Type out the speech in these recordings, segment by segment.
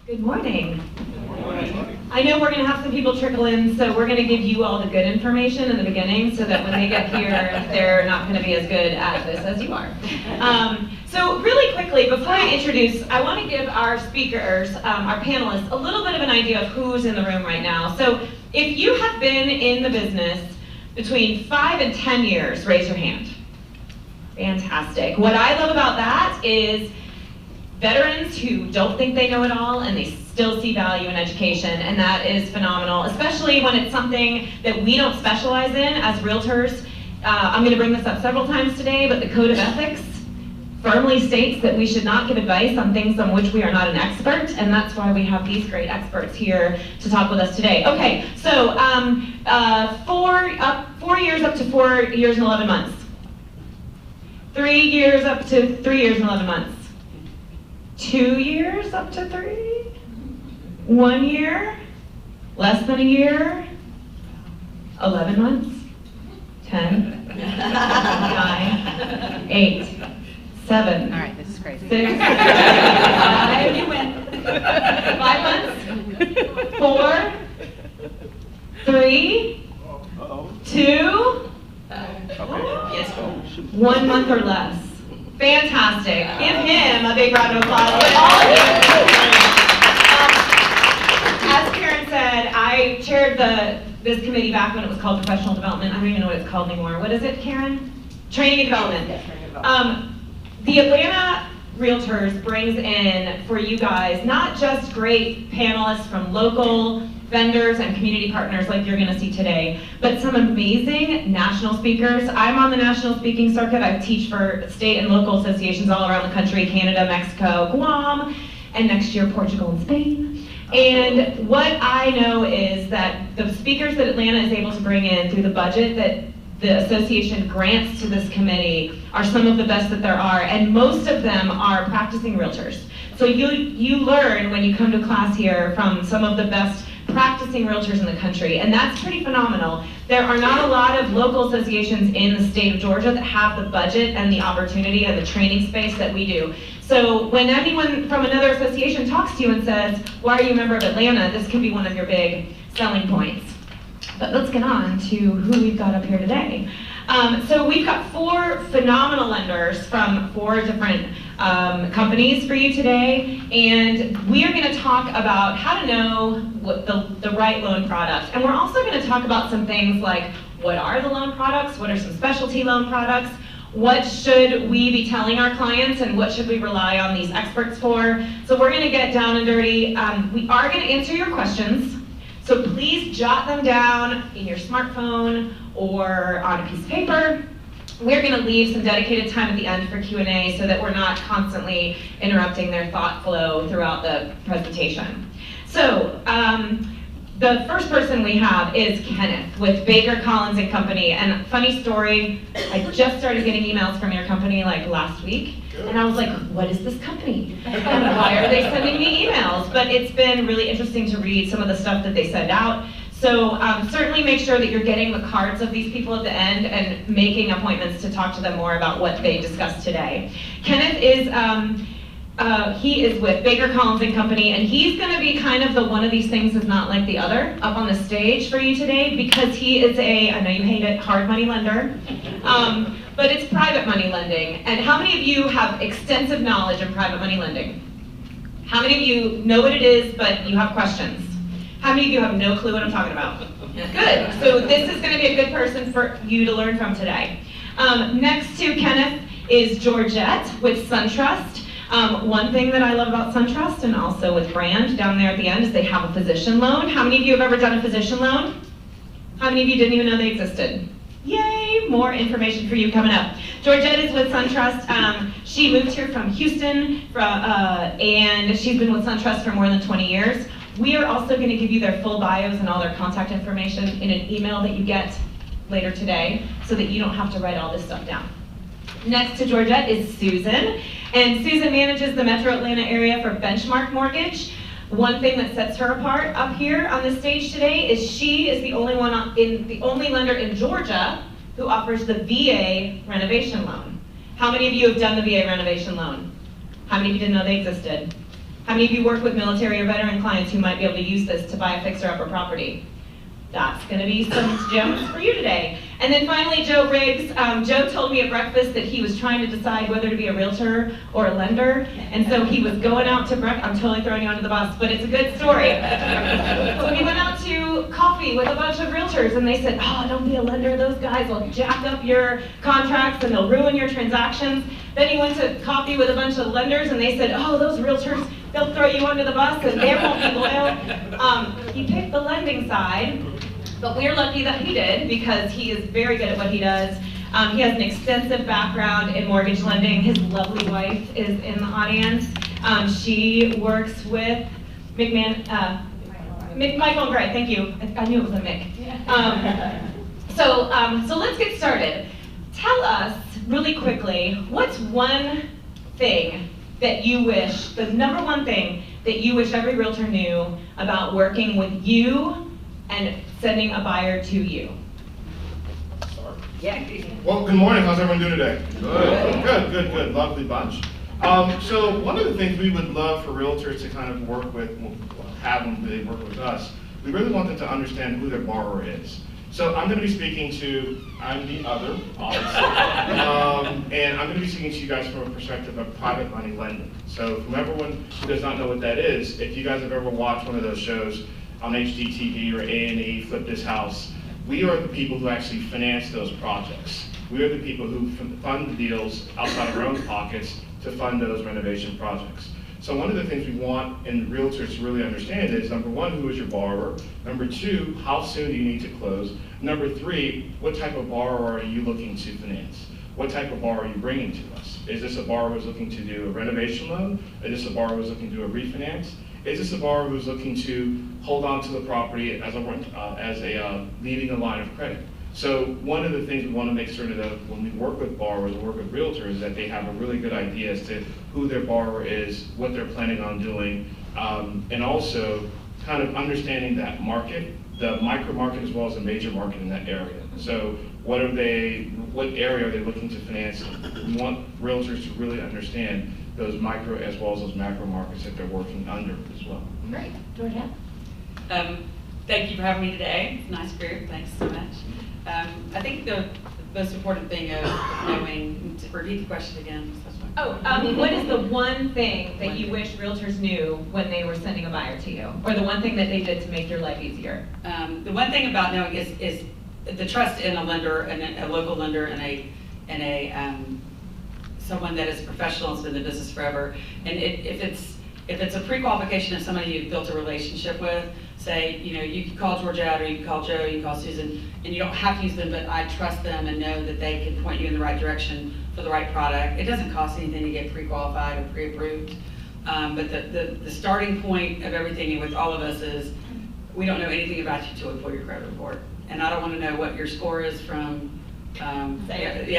Good morning. I know we're going to have some people trickle in, so we're going to give you all the good information in the beginning so that when they get here, they're not going to be as good at this as you are. So really quickly, before I introduce, I want to give our speakers, our panelists, a little bit of an idea of who's in the room right now. So if you have been in the business between 5 and 10 years, raise your hand. Fantastic. What I love about that is veterans who don't think they know it all and they still see value in education, and that is phenomenal, especially when it's something that we don't specialize in as realtors. I'm going to bring this up several times today, but the Code of Ethics firmly states that we should not give advice on things on which we are not an expert, and that's why we have these great experts here to talk with us today. Okay, so 4 years up to 4 years and 11 months. 3 years up to 3 years and 11 months. 2 years up to 3? 1 year? Less than a year? 11 months? 10? 9? 8? 7? All right, this is crazy. 6? 5? You win. 5 months? 4? 3? 2? Yes. 1 month or less. Fantastic. Give him a big round of applause. All of you. As Karen said, I chaired this committee back when it was called professional development. I don't even know what it's called anymore. What is it, Karen? Training and development. The Atlanta Realtors brings in for you guys not just great panelists from local vendors and community partners like you're going to see today, but some amazing national speakers. I'm on the national speaking circuit. I teach for state and local associations all around the country, Canada, Mexico, Guam, and next year Portugal and Spain. And what I know is that the speakers that Atlanta is able to bring in through the budget that the association grants to this committee are some of the best that there are, and most of them are practicing realtors. So you learn when you come to class here from some of the best practicing realtors in the country, and that's pretty phenomenal. There are not a lot of local associations in the state of Georgia that have the budget and the opportunity and the training space that we do. So when anyone from another association talks to you and says, why are you a member of Atlanta, this can be one of your big selling points. But let's get on to who we've got up here today. So we've got 4 phenomenal lenders from 4 different companies for you today, and we are going to talk about how to know what the right loan product. And we're also going to talk about some things like what are the loan products, what are some specialty loan products, what should we be telling our clients, and what should we rely on these experts for. So we're going to get down and dirty. We are going to answer your questions. So please jot them down in your smartphone or on a piece of paper. We're going to leave some dedicated time at the end for Q&A so that we're not constantly interrupting their thought flow throughout the presentation. So the first person we have is Kenneth with Baker Collins and Company. And funny story, I just started getting emails from your company like last week. And I was like, what is this company? And why are they sending me emails? But it's been really interesting to read some of the stuff that they send out. So certainly make sure that you're getting the cards of these people at the end and making appointments to talk to them more about what they discussed today. Kenneth is, he is with Baker Collins and Company, and he's going to be kind of the one of these things is not like the other up on the stage for you today, because he is I know you hate it, hard money lender. But it's private money lending. And how many of you have extensive knowledge in private money lending? How many of you know what it is, but you have questions? How many of you have no clue what I'm talking about? Good. So this is going to be a good person for you to learn from today. Next to Kenneth is Georgette with SunTrust. One thing that I love about SunTrust and also with Brand down there at the end is they have a physician loan. How many of you have ever done a physician loan? How many of you didn't even know they existed? Yay, more information for you coming up. Georgette is with SunTrust. She moved here from Houston, and she's been with SunTrust for more than 20 years. We are also going to give you their full bios and all their contact information in an email that you get later today so that you don't have to write all this stuff down. Next to Georgette is Susan, and Susan manages the Metro Atlanta area for Benchmark Mortgage. One thing that sets her apart up here on the stage today is she is the only lender in Georgia who offers the VA renovation loan. How many of you have done the VA renovation loan? How many of you didn't know they existed? How many of you work with military or veteran clients who might be able to use this to buy a fixer-upper property? That's going to be some gems for you today. And then finally, Joe Riggs. Joe told me at breakfast that he was trying to decide whether to be a realtor or a lender. And so he was going out to breakfast. I'm totally throwing you under the bus, but it's a good story. So he went out to coffee with a bunch of realtors, and they said, oh, don't be a lender. Those guys will jack up your contracts, and they'll ruin your transactions. Then he went to coffee with a bunch of lenders, and they said, oh, those realtors, they'll throw you under the bus, and they won't be loyal. He picked the lending side. But we're lucky that he did, because he is very good at what he does. He has an extensive background in mortgage lending. His lovely wife is in the audience. She works with Michael and Greg, thank you. I knew it was a Mick. So let's get started. Tell us really quickly, what's one thing that you wish, the number one thing that you wish every realtor knew about working with you and sending a buyer to you? Yeah. Well, good morning. How's everyone doing today? Good. Lovely bunch. So one of the things we would love for realtors to kind of work with, have them, they work with us, we really want them to understand who their borrower is. So I'm going to be speaking to, I'm the other, and I'm going to be speaking to you guys from a perspective of private money lending. So from everyone who does not know what that is, if you guys have ever watched one of those shows on HGTV or A&E, Flip This House, we are the people who actually finance those projects. We are the people who fund the deals outside of our own pockets to fund those renovation projects. So one of the things we want in realtors to really understand is, number one, who is your borrower? Number two, how soon do you need to close? Number three, what type of borrower are you looking to finance? What type of borrower are you bringing to us? Is this a borrower who's looking to do a renovation loan? Is this a borrower who's looking to do a refinance? Is this a borrower who's looking to hold on to the property as a leading a line of credit? So one of the things we want to make certain that when we work with borrowers and work with realtors is that they have a really good idea as to who their borrower is, what they're planning on doing, and also kind of understanding that market, the micro market as well as the major market in that area. So what area are they looking to finance? We want realtors to really understand those micro as well as those macro markets that they're working under as well. Great. Georgia? Thank you for having me today. It's a nice group. Thanks so much. I think the most important thing of knowing, to repeat the question again. What is the one thing that you wish realtors knew when they were sending a buyer to you? Or the one thing that they did to make your life easier? The one thing about knowing is the trust in a lender, and a local lender, and a someone that is a professional and has been in the business forever. And if it's a pre-qualification of somebody you've built a relationship with, say, you can call Georgette, or you can call Joe, you can call Susan, and you don't have to use them, but I trust them and know that they can point you in the right direction for the right product. It doesn't cost anything to get pre-qualified or pre-approved. But the starting point of everything with all of us is, we don't know anything about you until we pull your credit report. And I don't want to know what your score is from, Credit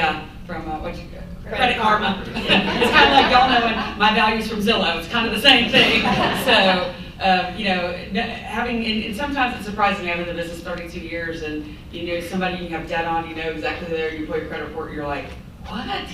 Karma. It's kind of like y'all knowing my values from Zillow. It's kind of the same thing. So, and sometimes it's surprising. I've been in the business 32 years, and somebody you have debt on, exactly there, you pull your credit report, and you're like, what?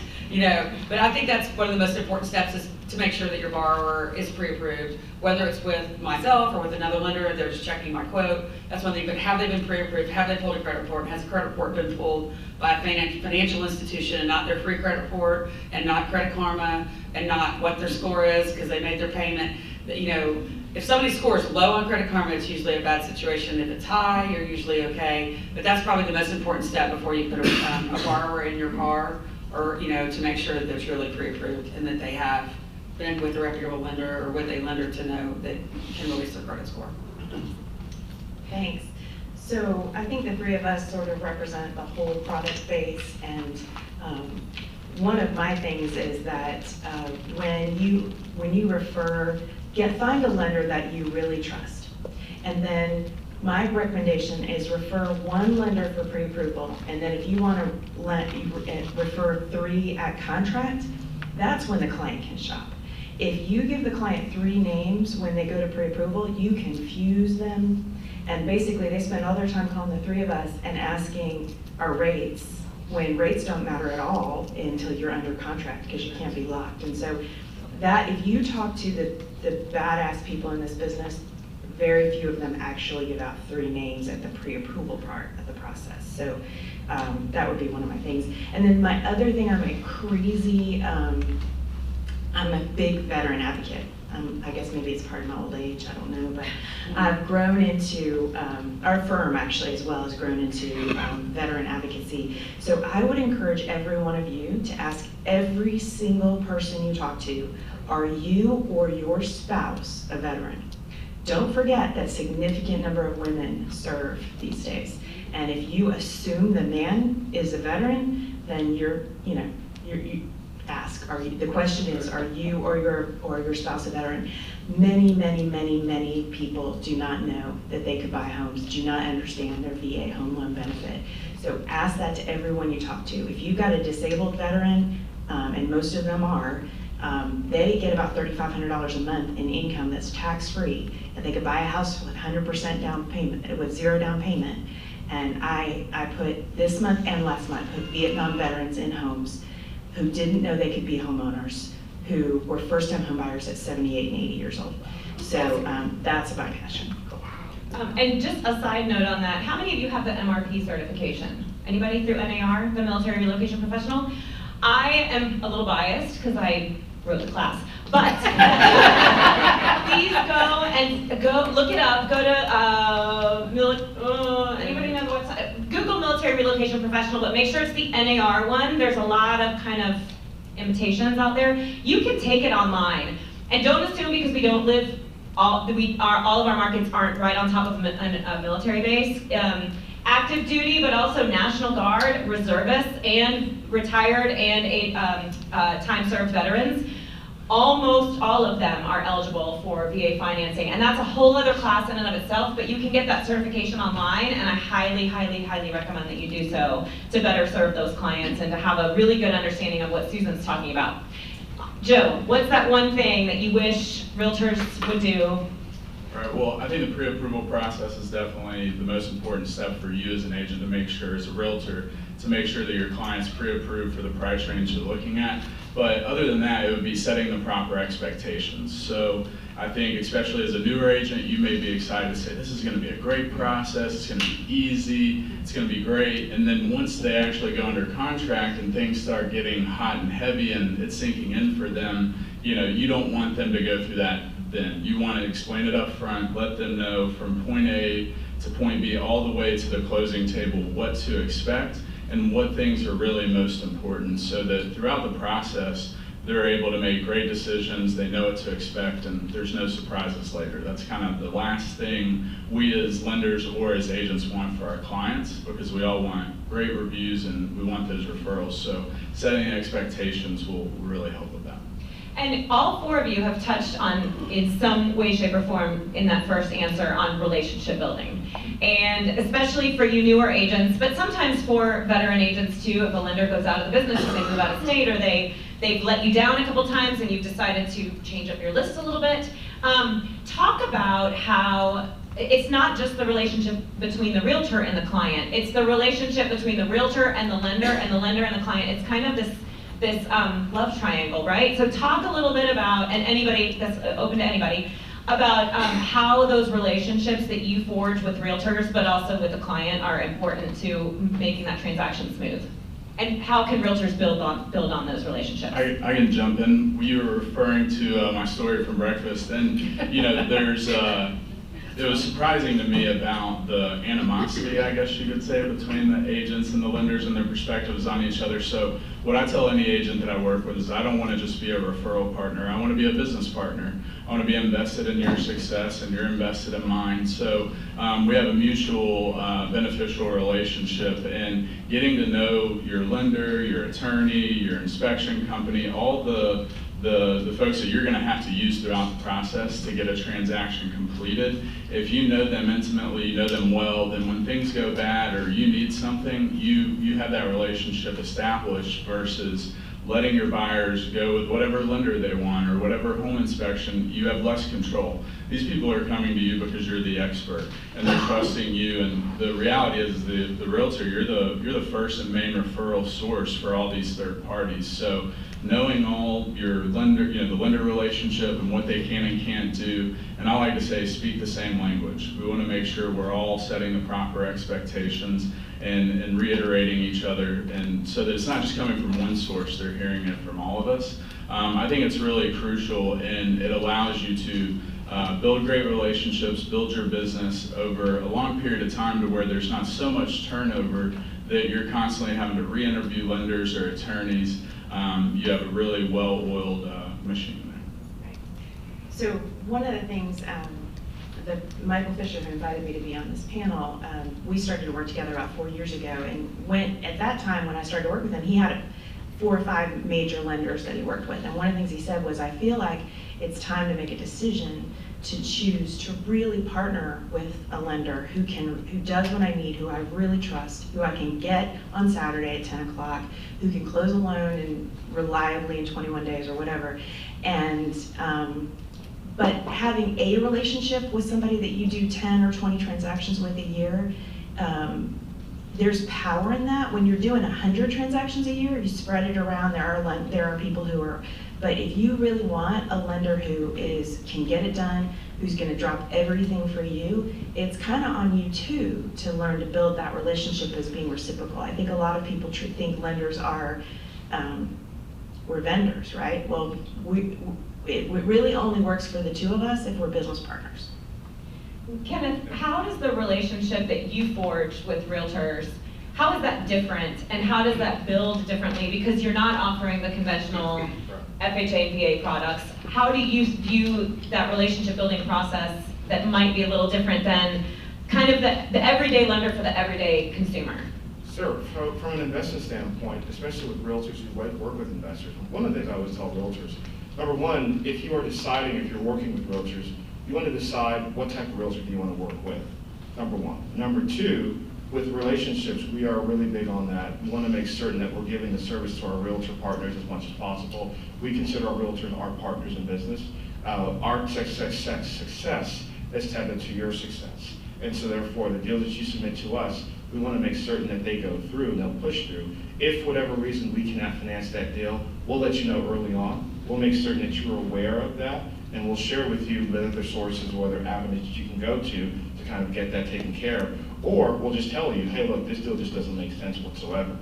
But I think that's one of the most important steps, is to make sure that your borrower is pre-approved, whether it's with myself or with another lender, they're just checking my quote. That's one thing, but have they been pre-approved? Have they pulled a credit report? Has a credit report been pulled by a financial institution, and not their free credit report, and not Credit Karma, and not what their score is because they made their payment? If somebody scores low on Credit Karma, it's usually a bad situation. If it's high, you're usually okay. But that's probably the most important step before you put a borrower in your car, or to make sure that they're truly pre-approved and that they have been with a reputable lender or with a lender to know that can release their credit score. Thanks. So I think the three of us sort of represent the whole product base, and one of my things is that when you refer, find a lender that you really trust, and then my recommendation is refer one lender for pre-approval, and then if you want to refer 3 at contract, that's when the client can shop. If you give the client 3 names when they go to pre-approval, you confuse them, and basically they spend all their time calling the 3 of us and asking our rates, when rates don't matter at all until you're under contract, because you can't be locked. And so that if you talk to the badass people in this business, very few of them actually give out 3 names at the pre-approval part of the process. So that would be one of my things. And then my other thing, I'm a big veteran advocate. I guess maybe it's part of my old age, I don't know, but I've grown into, our firm actually as well has grown into veteran advocacy. So I would encourage every one of you to ask every single person you talk to, are you or your spouse a veteran? Don't forget that significant number of women serve these days. And if you assume the man is a veteran, then you ask, the question is, are you or your spouse a veteran? Many people do not know that they could buy homes, do not understand their VA home loan benefit. So ask that to everyone you talk to. If you've got a disabled veteran, and most of them are, they get about $3,500 a month in income that's tax-free, and they could buy a house with 100% down payment, with 0 down payment. And I put this month and last month, put Vietnam veterans in homes who didn't know they could be homeowners, who were first-time home buyers at 78 and 80 years old. So that's my passion. And just a side note on that, how many of you have the MRP certification? Anybody through NAR, the Military Relocation Professional? I am a little biased because I wrote the class, but please go look it up. Go to anybody know the website? Google Military Relocation Professional, but make sure it's the NAR one. There's a lot of kind of imitations out there. You can take it online, and don't assume because we don't live all of our markets aren't right on top of a military base. Active duty, but also National Guard, reservists, and retired and time served veterans. Almost all of them are eligible for VA financing, and that's a whole other class in and of itself, but you can get that certification online, and I highly recommend that you do so to better serve those clients and to have a really good understanding of what Susan's talking about. Joe, what's that one thing that you wish realtors would do? All right, well, I think the pre-approval process is definitely the most important step for you as an agent to make sure, as a realtor, to make sure that your client's pre-approved for the price range you're looking at. But other than that, it would be setting the proper expectations. So I think, especially as a newer agent, you may be excited to say, this is going to be a great process, it's going to be easy, it's going to be great. And then once they actually go under contract and things start getting hot and heavy and it's sinking in for them, you don't want them to go through that then. You want to explain it up front, let them know from point A to point B all the way to the closing table what to expect and what things are really most important, so that throughout the process they're able to make great decisions, they know what to expect, and there's no surprises later. That's kind of the last thing we as lenders or as agents want for our clients, because we all want great reviews and we want those referrals. So setting expectations will really help with that. And all 4 of you have touched on, in some way, shape, or form, in that first answer, on relationship building. And especially for you newer agents, but sometimes for veteran agents too, if a lender goes out of the business or they move out of state, or they've let you down a couple times and you've decided to change up your list a little bit. Talk about how it's not just the relationship between the realtor and the client, it's the relationship between the realtor and the lender and the lender and the client. It's kind of this love triangle, right? So talk a little bit about, and anybody that's open to anybody, about how those relationships that you forge with realtors, but also with the client, are important to making that transaction smooth. And how can realtors build on those relationships? I can jump in. You were referring to my story from breakfast, and it was surprising to me about the animosity, I guess you could say, between the agents and the lenders and their perspectives on each other. So what I tell any agent that I work with is I don't want to just be a referral partner. I want to be a business partner. I want to be invested in your success and you're invested in mine. So we have a mutual beneficial relationship, and getting to know your lender, your attorney, your inspection company, all the folks that you're going to have to use throughout the process to get a transaction completed. If you know them intimately, you know them well, then when things go bad or you need something, you have that relationship established, versus letting your buyers go with whatever lender they want or whatever home inspection. You have less control. These people are coming to you because you're the expert and they're trusting you, and the reality is the realtor, you're the first and main referral source for all these third parties. So knowing all your lender, the lender relationship and what they can and can't do. And I like to say, speak the same language. We want to make sure we're all setting the proper expectations and reiterating each other, and so that it's not just coming from one source, they're hearing it from all of us. I think it's really crucial, and it allows you to build great relationships, build your business over a long period of time to where there's not so much turnover that you're constantly having to re-interview lenders or attorneys. You have a really well-oiled machine there. Right. So one of the things that Michael Fisher, who invited me to be on this panel, we started to work together about 4 years ago, and at that time when I started to work with him, he had 4 or 5 major lenders that he worked with, and one of the things he said was, I feel like it's time to make a decision to choose to really partner with a lender who does what I need, who I really trust, who I can get on Saturday at 10 o'clock, who can close a loan reliably in 21 days or whatever. And but having a relationship with somebody that you do 10 or 20 transactions with a year, there's power in that. When you're doing 100 transactions a year, you spread it around. There are people who are, but if you really want a lender who can get it done, who's going to drop everything for you, it's kind of on you too to learn to build that relationship as being reciprocal. I think a lot of people think lenders are we're vendors, right? Well, it really only works for the two of us if we're business partners. Kenneth, how does the relationship that you forged with Realtors, how is that different, and how does that build differently? Because you're not offering the conventional FHA and PA products. How do you view that relationship building process that might be a little different than kind of the everyday lender for the everyday consumer? Sure. From an investment standpoint, especially with realtors who work with investors, one of the things I always tell realtors, number one, if you are deciding, if you're working with realtors, you want to decide what type of realtor do you want to work with, number one. Number two, with relationships, we are really big on that. We want to make certain that we're giving the service to our realtor partners as much as possible. We consider our realtors our partners in business. Our success is tethered to your success. And so therefore, the deals that you submit to us, we want to make certain that they go through and they'll push through. If for whatever reason we cannot finance that deal, we'll let you know early on. We'll make certain that you are aware of that, and we'll share with you the other sources or other avenues that you can go to kind of get that taken care of. Or we'll just tell you, hey, look, this deal just doesn't make sense whatsoever.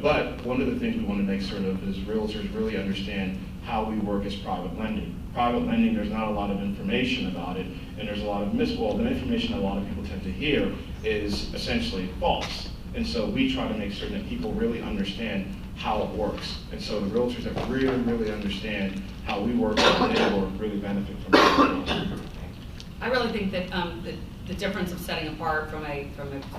But one of the things we want to make certain of is realtors really understand how we work as private lending. Private lending, there's not a lot of information about it, and there's a lot of the information that a lot of people tend to hear is essentially false. And so we try to make certain that people really understand how it works. And so the realtors that really understand how we work and they work really benefit from it. I really think that the difference of setting apart from a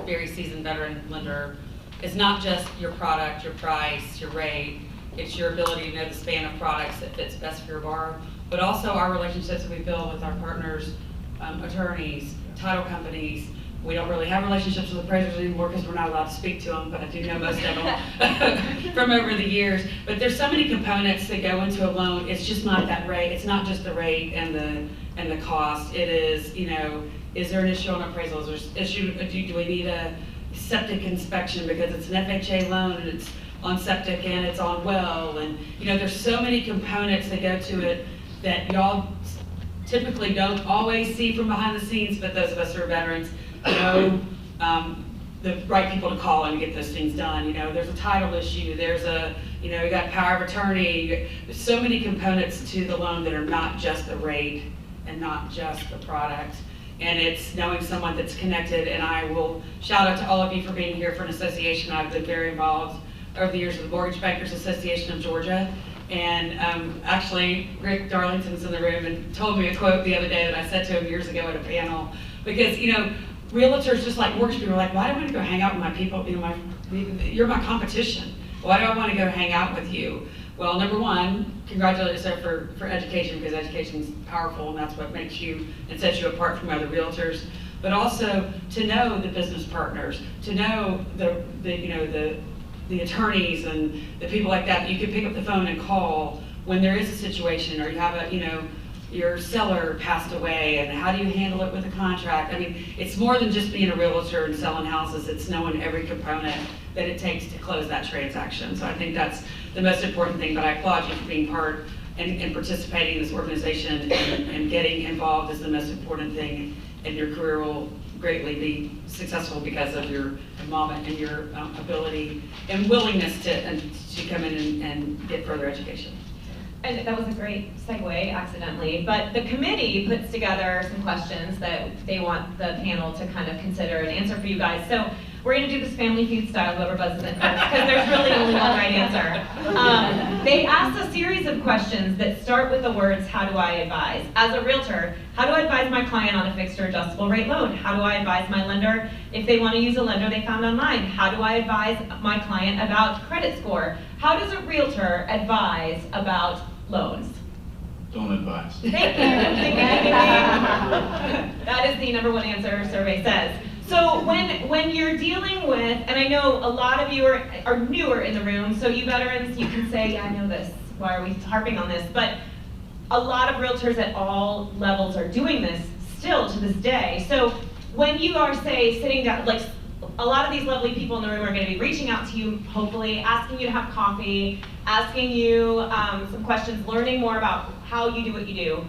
very seasoned veteran lender is not just your product, your price, your rate. It's your ability to know the span of products that fits best for your borrower, but also our relationships that we build with our partners, attorneys, title companies. We don't really have relationships with appraisers anymore because we're not allowed to speak to them, but I do know most of them from over the years. But there's so many components that go into a loan. It's just not that rate. It's not just the rate and the cost. It is, is there an issue on appraisal? Is there issue? Do we need a septic inspection because it's an FHA loan and it's on septic and it's on well? And there's so many components that go to it that y'all typically don't always see from behind the scenes, but those of us who are veterans know the right people to call and get those things done. There's a title issue, there's you got power of attorney. There's so many components to the loan that are not just the rate and not just the product. And it's knowing someone that's connected, and I will shout out to all of you for being here for an association. I've been very involved over the years with the Mortgage Bankers Association of Georgia. And actually, Rick Darlington's in the room and told me a quote the other day that I said to him years ago at a panel. Because, realtors, just like mortgage people, are like, why do I want to go hang out with my people? You're my competition. Why do I want to go hang out with you? Well, number one, congratulations for education, because education is powerful, and that's what makes you and sets you apart from other realtors. But also to know the business partners, to know the attorneys and the people like that you can pick up the phone and call when there is a situation, or you have your seller passed away, and how do you handle it with a contract? I mean, it's more than just being a realtor and selling houses, it's knowing every component that it takes to close that transaction. So I think that's the most important thing, but I applaud you for being part and participating in this organization, and getting involved is the most important thing, and your career will greatly be successful because of your involvement and your ability and willingness to come in and get further education. And that was a great segue, accidentally, but the committee puts together some questions that they want the panel to kind of consider and answer for you guys. So we're gonna do this Family Feud style, whoever buzzes in first, because there's really only one right answer. They asked a series of questions that start with the words, how do I advise? As a realtor, how do I advise my client on a fixed or adjustable rate loan? How do I advise my lender if they want to use a lender they found online? How do I advise my client about credit score? How does a realtor advise about loans? Don't advise. Thank you. Ding, ding, ding, ding. That is the number one answer survey says. So when you're dealing with, and I know a lot of you are newer in the room, so you veterans, you can say, yeah, I know this. Why are we harping on this? But a lot of realtors at all levels are doing this still to this day. So when you are, say, sitting down, like a lot of these lovely people in the room are going to be reaching out to you, hopefully, asking you to have coffee, asking you some questions, learning more about how you do what you do.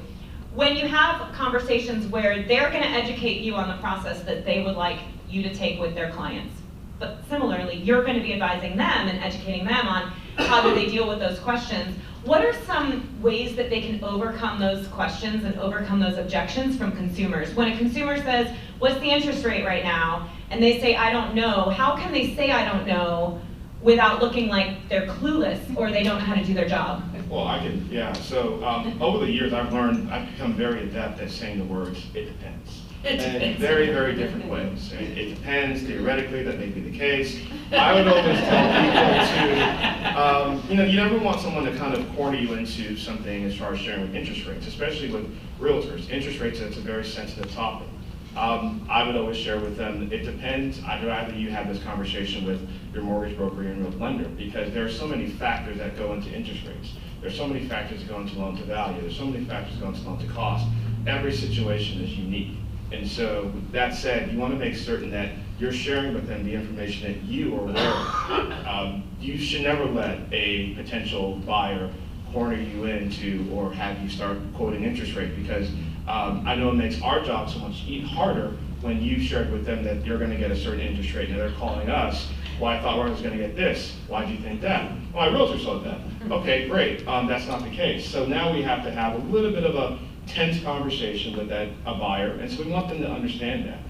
When you have conversations where they're going to educate you on the process that they would like you to take with their clients, but similarly, you're going to be advising them and educating them on how do they deal with those questions. What are some ways that they can overcome those questions and overcome those objections from consumers? When a consumer says, what's the interest rate right now? And they say, I don't know. How can they say I don't know without looking like they're clueless or they don't know how to do their job? Well, I can, yeah. So over the years, I've become very adept at saying the words, it depends. In very, very different ways. It depends, theoretically, that may be the case. I would always tell people to, you never want someone to kind of corner you into something as far as sharing with interest rates, especially with realtors. Interest rates, that's a very sensitive topic. I would always share with them, it depends. I'd rather you have this conversation with your mortgage broker and your lender, because there are so many factors that go into interest rates. There's so many factors that go into loan to value. There's so many factors that go into loan to cost. Every situation is unique. And so, with that said, you want to make certain that you're sharing with them the information that you are aware of. You should never let a potential buyer corner you into or have you start quoting interest rate, because I know it makes our job so much harder when you shared with them that you're going to get a certain interest rate and they're calling us. Well, I thought I was going to get this. Why do you think that? Well, my realtor saw that. Okay, great. That's not the case. So now we have to have a little bit of a tense conversation with a buyer, and so we want them to understand that.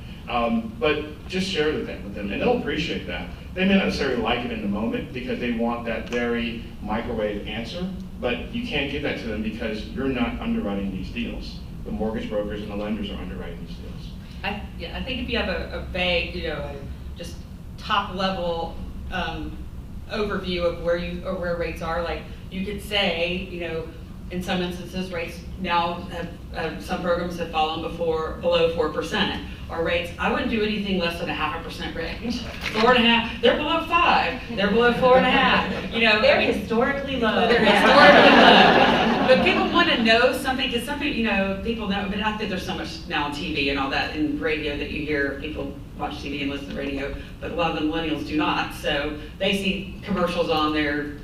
But just share with them, and they'll appreciate that. They may not necessarily like it in the moment because they want that very microwave answer, but you can't give that to them because you're not underwriting these deals. The mortgage brokers and the lenders are underwriting these deals. I think if you have a vague, just top level overview of where rates are, like you could say, in some instances, rates now have some programs have fallen below 4%. Our rates, I wouldn't do anything less than a 0.5% range. 4.5, they're below 5, they're below 4.5. They're historically low. They're historically low. But people want to know something, because some people, people know, but not that there's so much now on TV and all that, and radio that you hear people watch TV and listen to radio, but a lot of the millennials do not. So they see commercials on their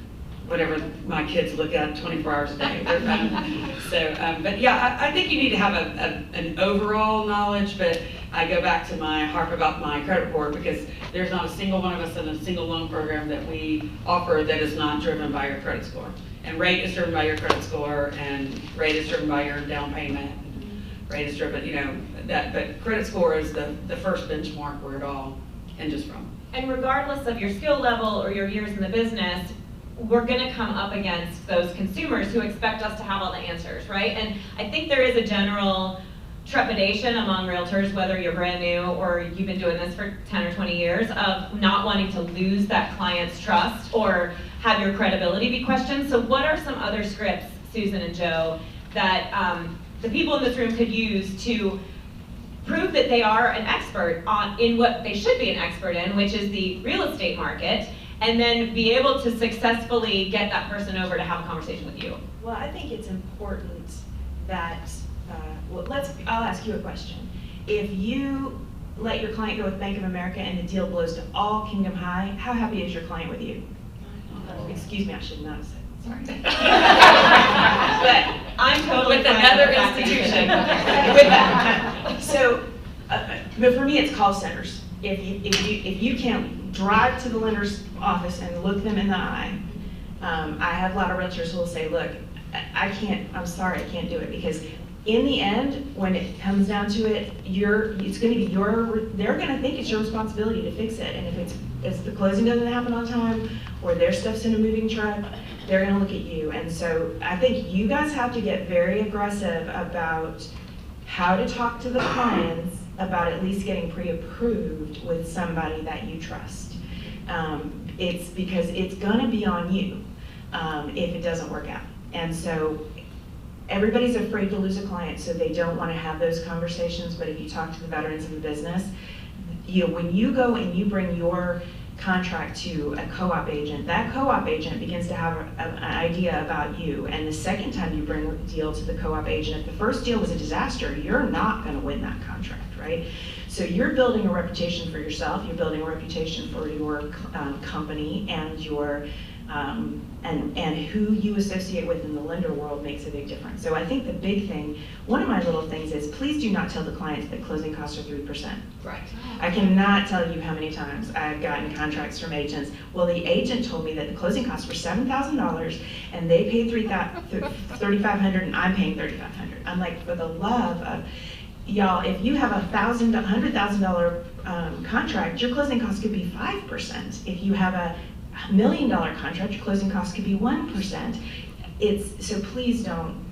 whatever my kids look at 24 hours a day. But yeah, I think you need to have an overall knowledge, but I go back to my harp about my credit report, because there's not a single one of us in a single loan program that we offer that is not driven by your credit score. And rate is driven by your credit score, and rate is driven by your down payment. Rate is driven, but credit score is the first benchmark where it all hinges from. And regardless of your skill level or your years in the business, we're going to come up against those consumers who expect us to have all the answers, right? And I think there is a general trepidation among realtors, whether you're brand new or you've been doing this for 10 or 20 years, of not wanting to lose that client's trust or have your credibility be questioned. So what are some other scripts, Susan and Joe, that the people in this room could use to prove that they are an expert in what they should be an expert in, which is the real estate market, and then be able to successfully get that person over to have a conversation with you? Well, I think it's important that, I'll ask you a question. If you let your client go with Bank of America and the deal blows to all Kingdom High, how happy is your client with you? Excuse me, I should not have said, sorry. But I'm totally With fine another the fact that you institution. said that. with that, so, but for me, it's call centers. If you can't drive to the lender's office and look them in the eye, I have a lot of realtors who will say, look, I'm sorry, I can't do it, because in the end, when it comes down to it, it's going to be they're going to think it's your responsibility to fix it. And if the closing doesn't happen on time, or their stuff's in a moving truck, they're going to look at you. And so I think you guys have to get very aggressive about how to talk to the clients about at least getting pre-approved with somebody that you trust. It's because it's going to be on you if it doesn't work out. And so everybody's afraid to lose a client, so they don't want to have those conversations. But if you talk to the veterans in the business, when you go and you bring your contract to a co-op agent, that co-op agent begins to have an idea about you. And the second time you bring a deal to the co-op agent, if the first deal was a disaster, you're not going to win that contract, right? So you're building a reputation for yourself, you're building a reputation for your company, and your and who you associate with in the lender world makes a big difference. So I think the big thing, one of my little things is, please do not tell the clients that closing costs are 3%. Right. I cannot tell you how many times I've gotten contracts from agents. Well, the agent told me that the closing costs were $7,000 and they paid $3,500 and I'm paying $3,500. I'm like, for the love of, y'all, if you have $100,000 contract, your closing costs could be 5%. If you have a $1 million contract, your closing costs could be 1%. So please don't,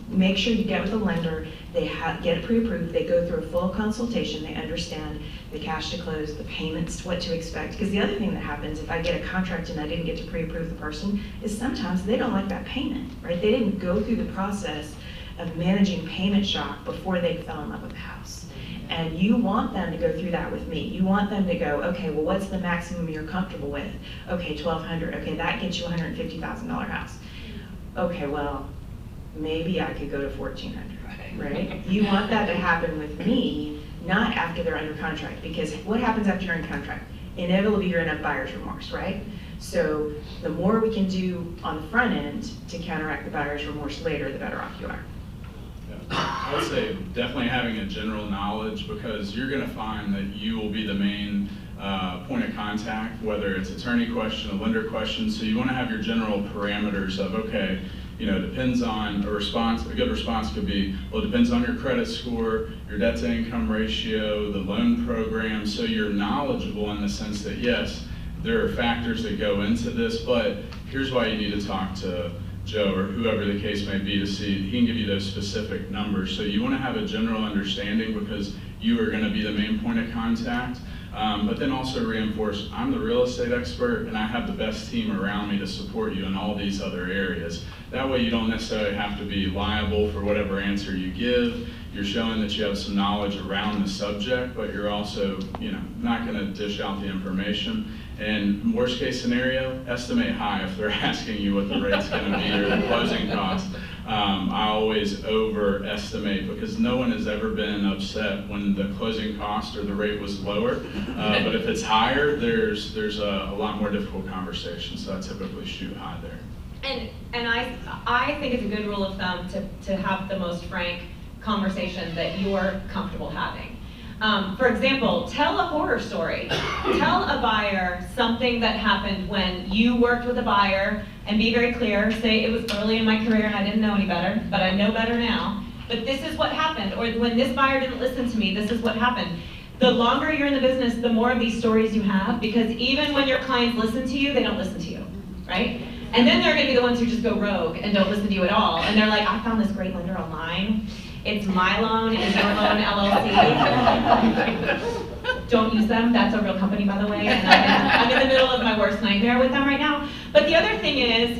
make sure you get with the lender, they get it pre-approved, they go through a full consultation, they understand the cash to close, the payments, what to expect. Because the other thing that happens if I get a contract and I didn't get to pre-approve the person is sometimes they don't like that payment, right? They didn't go through the process of managing payment shock before they fell in love with the house. And you want them to go through that with me. You want them to go, okay, well, what's the maximum you're comfortable with? Okay, $1,200. Okay, that gets you a $150,000 house. Okay, well, maybe I could go to $1,400, right? You want that to happen with me, not after they're under contract, because what happens after you're in contract? Inevitably, you're in a buyer's remorse, right? So the more we can do on the front end to counteract the buyer's remorse later, the better off you are. I would say definitely having a general knowledge, because you're going to find that you will be the main point of contact, whether it's attorney question, a lender question. So you want to have your general parameters of, okay, you know, depends on a response. A good response could be, well, it depends on your credit score, your debt to income ratio, the loan program. So you're knowledgeable in the sense that, yes, there are factors that go into this, but here's why you need to talk to Joe or whoever the case may be to see, he can give you those specific numbers. So you want to have a general understanding, because you are going to be the main point of contact, but then also reinforce, I'm the real estate expert and I have the best team around me to support you in all these other areas. That way you don't necessarily have to be liable for whatever answer you give. You're showing that you have some knowledge around the subject, but you're also, you know, not going to dish out the information. And worst case scenario, estimate high if they're asking you what the rate's going to be or the closing cost. I always overestimate, because no one has ever been upset when the closing cost or the rate was lower. But if it's higher, there's a lot more difficult conversations. So I typically shoot high there. And I think it's a good rule of thumb to have the most frank conversation that you're comfortable having. For example, tell a horror story. Tell a buyer something that happened when you worked with a buyer, and be very clear. Say, it was early in my career and I didn't know any better, but I know better now. But this is what happened. Or when this buyer didn't listen to me, this is what happened. The longer you're in the business, the more of these stories you have, because even when your clients listen to you, they don't listen to you, right? And then they're going to be the ones who just go rogue and don't listen to you at all. And they're like, I found this great lender online. It's my loan, it's your loan, LLC. Don't use them, that's a real company, by the way, and I'm in the middle of my worst nightmare with them right now. But the other thing is,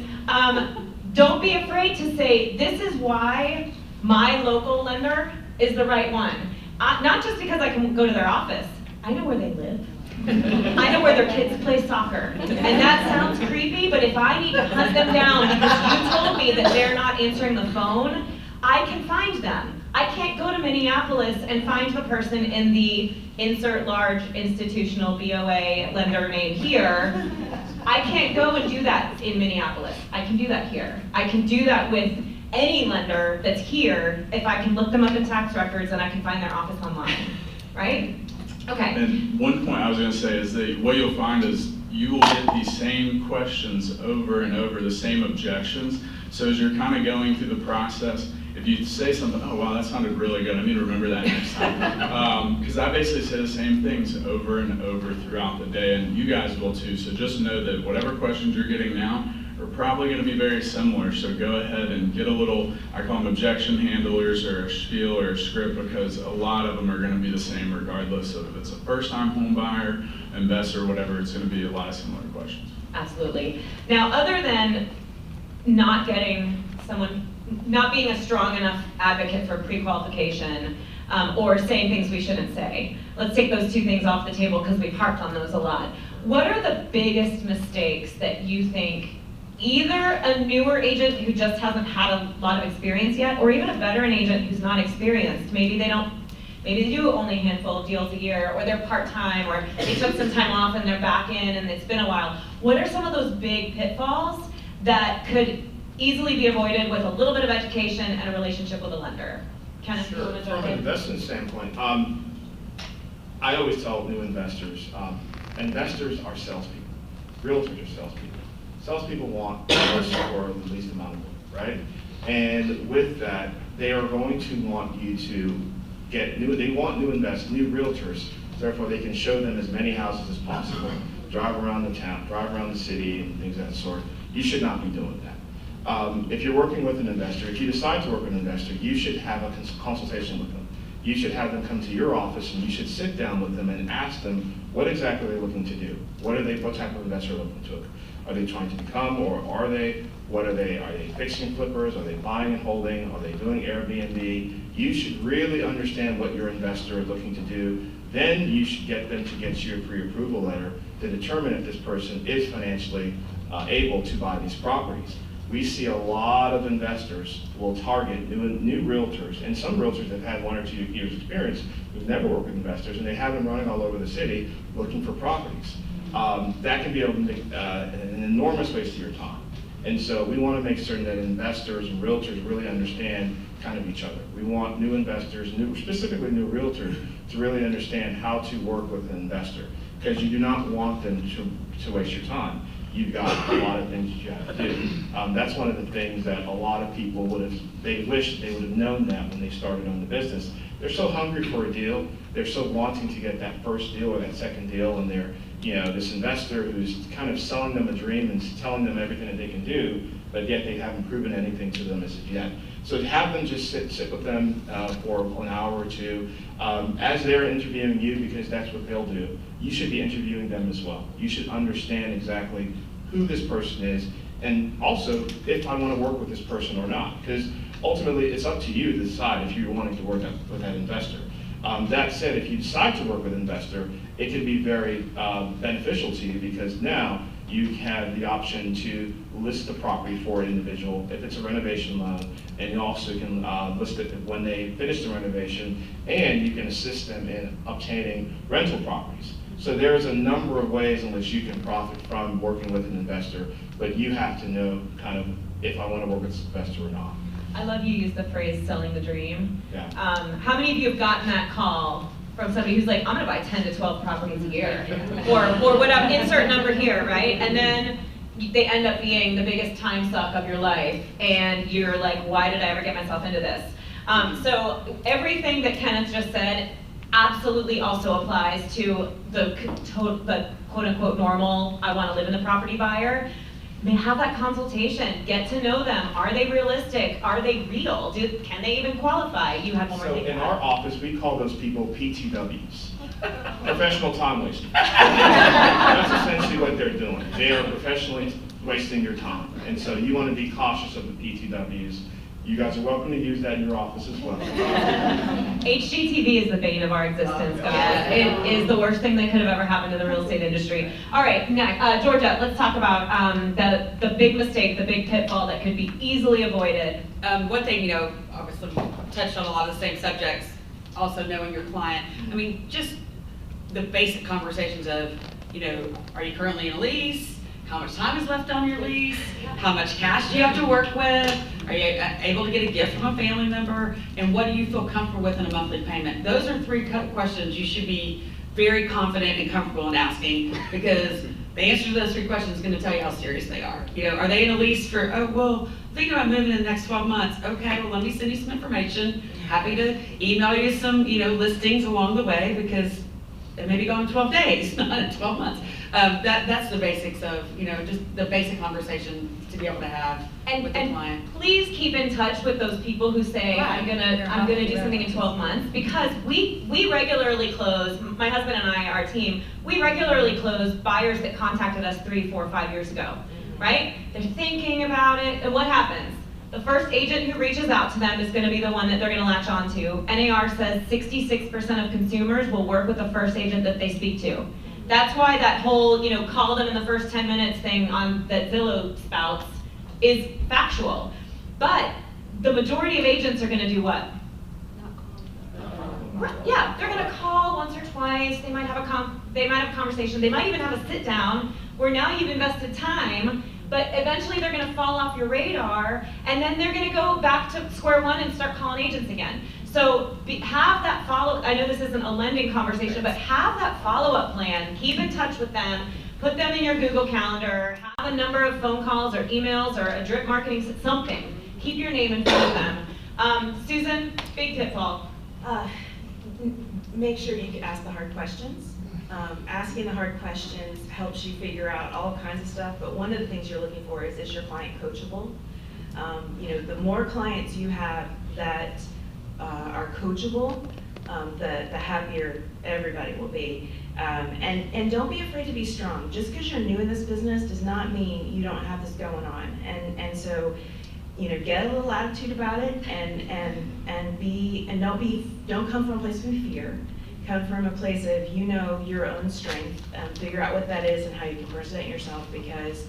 don't be afraid to say, this is why my local lender is the right one. Not just because I can go to their office, I know where they live. I know where their kids play soccer. And that sounds creepy, but if I need to hunt them down because you told me that they're not answering the phone, I can find them. I can't go to Minneapolis and find the person in the insert large institutional BOA lender name here. I can't go and do that in Minneapolis. I can do that here. I can do that with any lender that's here if I can look them up in tax records and I can find their office online, right? Okay. And one point I was going to say is that what you'll find is you will get these same questions over and over, the same objections. So as you're kind of going through the process, if you say something, oh wow, that sounded really good, I need to remember that next time. Because I basically say the same things over and over throughout the day, and you guys will too. So just know that whatever questions you're getting now are probably going to be very similar. So go ahead and get a little, I call them objection handlers or a spiel or a script, because a lot of them are going to be the same regardless of if it's a first-time home buyer, investor, whatever. It's going to be a lot of similar questions. Absolutely. Now, other than not getting someone, not being a strong enough advocate for pre-qualification, or saying things we shouldn't say. Let's take those two things off the table because we've harped on those a lot. What are the biggest mistakes that you think either a newer agent who just hasn't had a lot of experience yet, or even a veteran agent who's not experienced, maybe they do only a handful of deals a year, or they're part-time, or they took some time off and they're back in and it's been a while. What are some of those big pitfalls that could easily be avoided with a little bit of education and a relationship with a lender? Kenneth, Sure. From an investment standpoint, I always tell new investors, investors are salespeople. Realtors are salespeople. Salespeople want most for the least amount of work, right? And with that, they are going to want you to get new, they want new realtors, therefore they can show them as many houses as possible, drive around the town, drive around the city, and things of that sort. You should not be doing that. If you're working with an investor, if you decide to work with an investor, you should have a consultation with them. You should have them come to your office and you should sit down with them and ask them what exactly they're looking to do. What type of investor are they looking to? Are they trying to become, or are they fixing flippers? Are they buying and holding? Are they doing Airbnb? You should really understand what your investor is looking to do. Then you should get them to get you a pre-approval letter to determine if this person is financially able to buy these properties. We see a lot of investors will target new realtors, and some realtors have had 1 or 2 years experience who've never worked with investors, and they have them running all over the city looking for properties. That can be an enormous waste of your time. And so we want to make certain that investors and realtors really understand kind of each other. We want new investors, specifically new realtors, to really understand how to work with an investor, because you do not want them to waste your time. You've got a lot of things you have to do. That's one of the things that a lot of people they wish they would have known that when they started on the business. They're so hungry for a deal, they're so wanting to get that first deal or that second deal, and they're, this investor who's kind of selling them a dream and telling them everything that they can do, but yet they haven't proven anything to them as of yet. So to have them just sit with them for an hour or two, as they're interviewing you, because that's what they'll do, you should be interviewing them as well. You should understand exactly who this person is, and also if I want to work with this person or not, because ultimately it's up to you to decide if you're wanting to work with that investor. That said, if you decide to work with an investor, it can be very beneficial to you, because now you have the option to list the property for an individual if it's a renovation loan, and you also can list it when they finish the renovation, and you can assist them in obtaining rental properties. So there's a number of ways in which you can profit from working with an investor, but you have to know kind of if I want to work with this investor or not. I love you use the phrase selling the dream. Yeah. How many of you have gotten that call from somebody who's like, I'm gonna buy 10 to 12 properties a year, or whatever, insert number here, right? And then they end up being the biggest time suck of your life, and you're like, why did I ever get myself into this? So everything that Kenneth just said absolutely also applies to the quote-unquote normal, I want to live in the property buyer. Have that consultation, get to know them. Are they realistic? Are they real? Can they even qualify? You have one more So thing. in our office, we call those people PTWs, professional time wasters. That's essentially what they're doing. They are professionally wasting your time. And so you want to be cautious of the PTWs. You guys are welcome to use that in your office as well. HGTV is the bane of our existence, guys. It is the worst thing that could have ever happened to the real estate industry. All right, next, Georgia, let's talk about the big mistake, the big pitfall that could be easily avoided. One thing, obviously touched on a lot of the same subjects, also knowing your client. I mean, just the basic conversations of, you know, are you currently in a lease? How much time is left on your lease? How much cash do you have to work with? Are you able to get a gift from a family member? And what do you feel comfortable with in a monthly payment? Those are 3 questions you should be very confident and comfortable in asking, because the answer to those 3 questions is going to tell you how serious they are. You know, are they in a lease for, oh, well, thinking about moving in the next 12 months. Okay, well, let me send you some information. Happy to email you some, you know, listings along the way, because it may be gone in 12 days, not in 12 months. That's the basics of, you know, just the basic conversation to be able to have with the client. Please keep in touch with those people who say, I'm gonna do something in 12 months, because we regularly close, my husband and I, our team, we regularly close buyers that contacted us 3, 4, 5 years ago, right? They're thinking about it, and what happens? The first agent who reaches out to them is going to be the one that they're going to latch onto. NAR says 66% of consumers will work with the first agent that they speak to. That's why that whole, you know, call them in the first 10 minutes thing on that Zillow spouts is factual. But the majority of agents are going to do what? Yeah, they're going to call once or twice. They might have a conversation. They might even have a sit down where now you've invested time. But eventually they're going to fall off your radar, and then they're going to go back to square one and start calling agents again. So have that follow, I know this isn't a lending conversation, but have that follow-up plan. Keep in touch with them. Put them in your Google Calendar. Have a number of phone calls or emails or a drip marketing, something. Keep your name in front of them. Susan, big pitfall. Make sure you can ask the hard questions. Asking the hard questions helps you figure out all kinds of stuff, but one of the things you're looking for is your client coachable? You know, the more clients you have that are coachable, the happier everybody will be. And don't be afraid to be strong. Just because you're new in this business does not mean you don't have this going on. And so, you know, get a little attitude about it, and don't come from a place of fear. Come from a place of, you know, your own strength, figure out what that is and how you can present yourself, because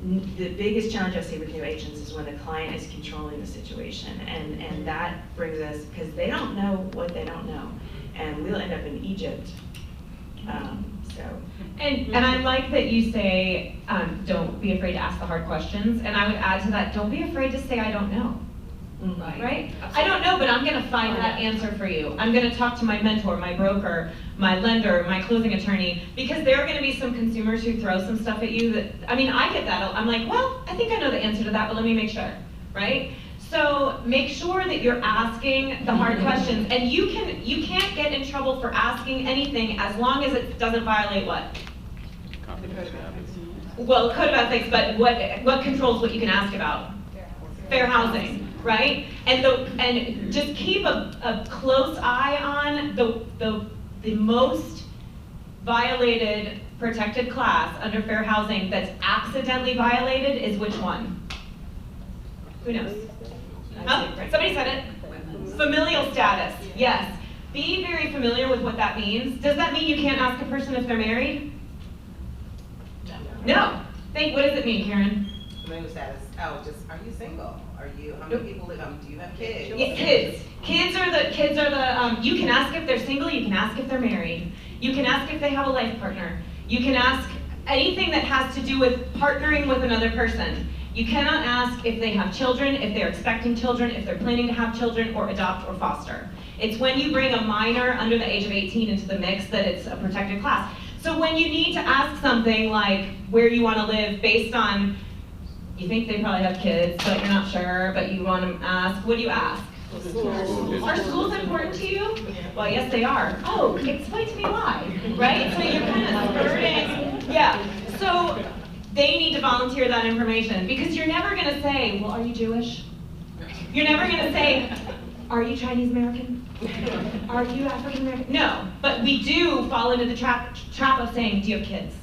the biggest challenge I see with new agents is when the client is controlling the situation, and that brings us, because they don't know what they don't know, and we'll end up in Egypt. And I like that you say, don't be afraid to ask the hard questions, and I would add to that, don't be afraid to say I don't know. Right? I don't know, but I'm going to find that answer for you. I'm going to talk to my mentor, my broker, my lender, my closing attorney, because there are going to be some consumers who throw some stuff at you that, I mean, I get that. I'm like, well, I think I know the answer to that, but let me make sure, right? So make sure that you're asking the hard questions, and you can't get in trouble for asking anything as long as it doesn't violate what? Well, code of ethics, but what controls what you can ask about? Fair housing. Right? And just keep a close eye on the most violated protected class under fair housing that's accidentally violated is which one? Who knows? Huh? Somebody said it. Familial status. Yes. Be very familiar with what that means. Does that mean you can't ask a person if they're married? No. What does it mean, Karen? Familial status. Oh, just, are you single? How many people live? Do you have kids? Yeah, kids. Kids are the. You can ask if they're single. You can ask if they're married. You can ask if they have a life partner. You can ask anything that has to do with partnering with another person. You cannot ask if they have children, if they're expecting children, if they're planning to have children, or adopt or foster. It's when you bring a minor under the age of 18 into the mix that it's a protected class. So when you need to ask something like where you want to live based on, you think they probably have kids, but you're not sure, but you want to ask, what do you ask? Are schools important to you? Well, yes, they are. Oh, explain to me why, right? So you're kind of skirting. Yeah, so they need to volunteer that information, because you're never going to say, well, are you Jewish? You're never going to say, are you Chinese American? Are you African American? No, but we do fall into the trap of saying, do you have kids?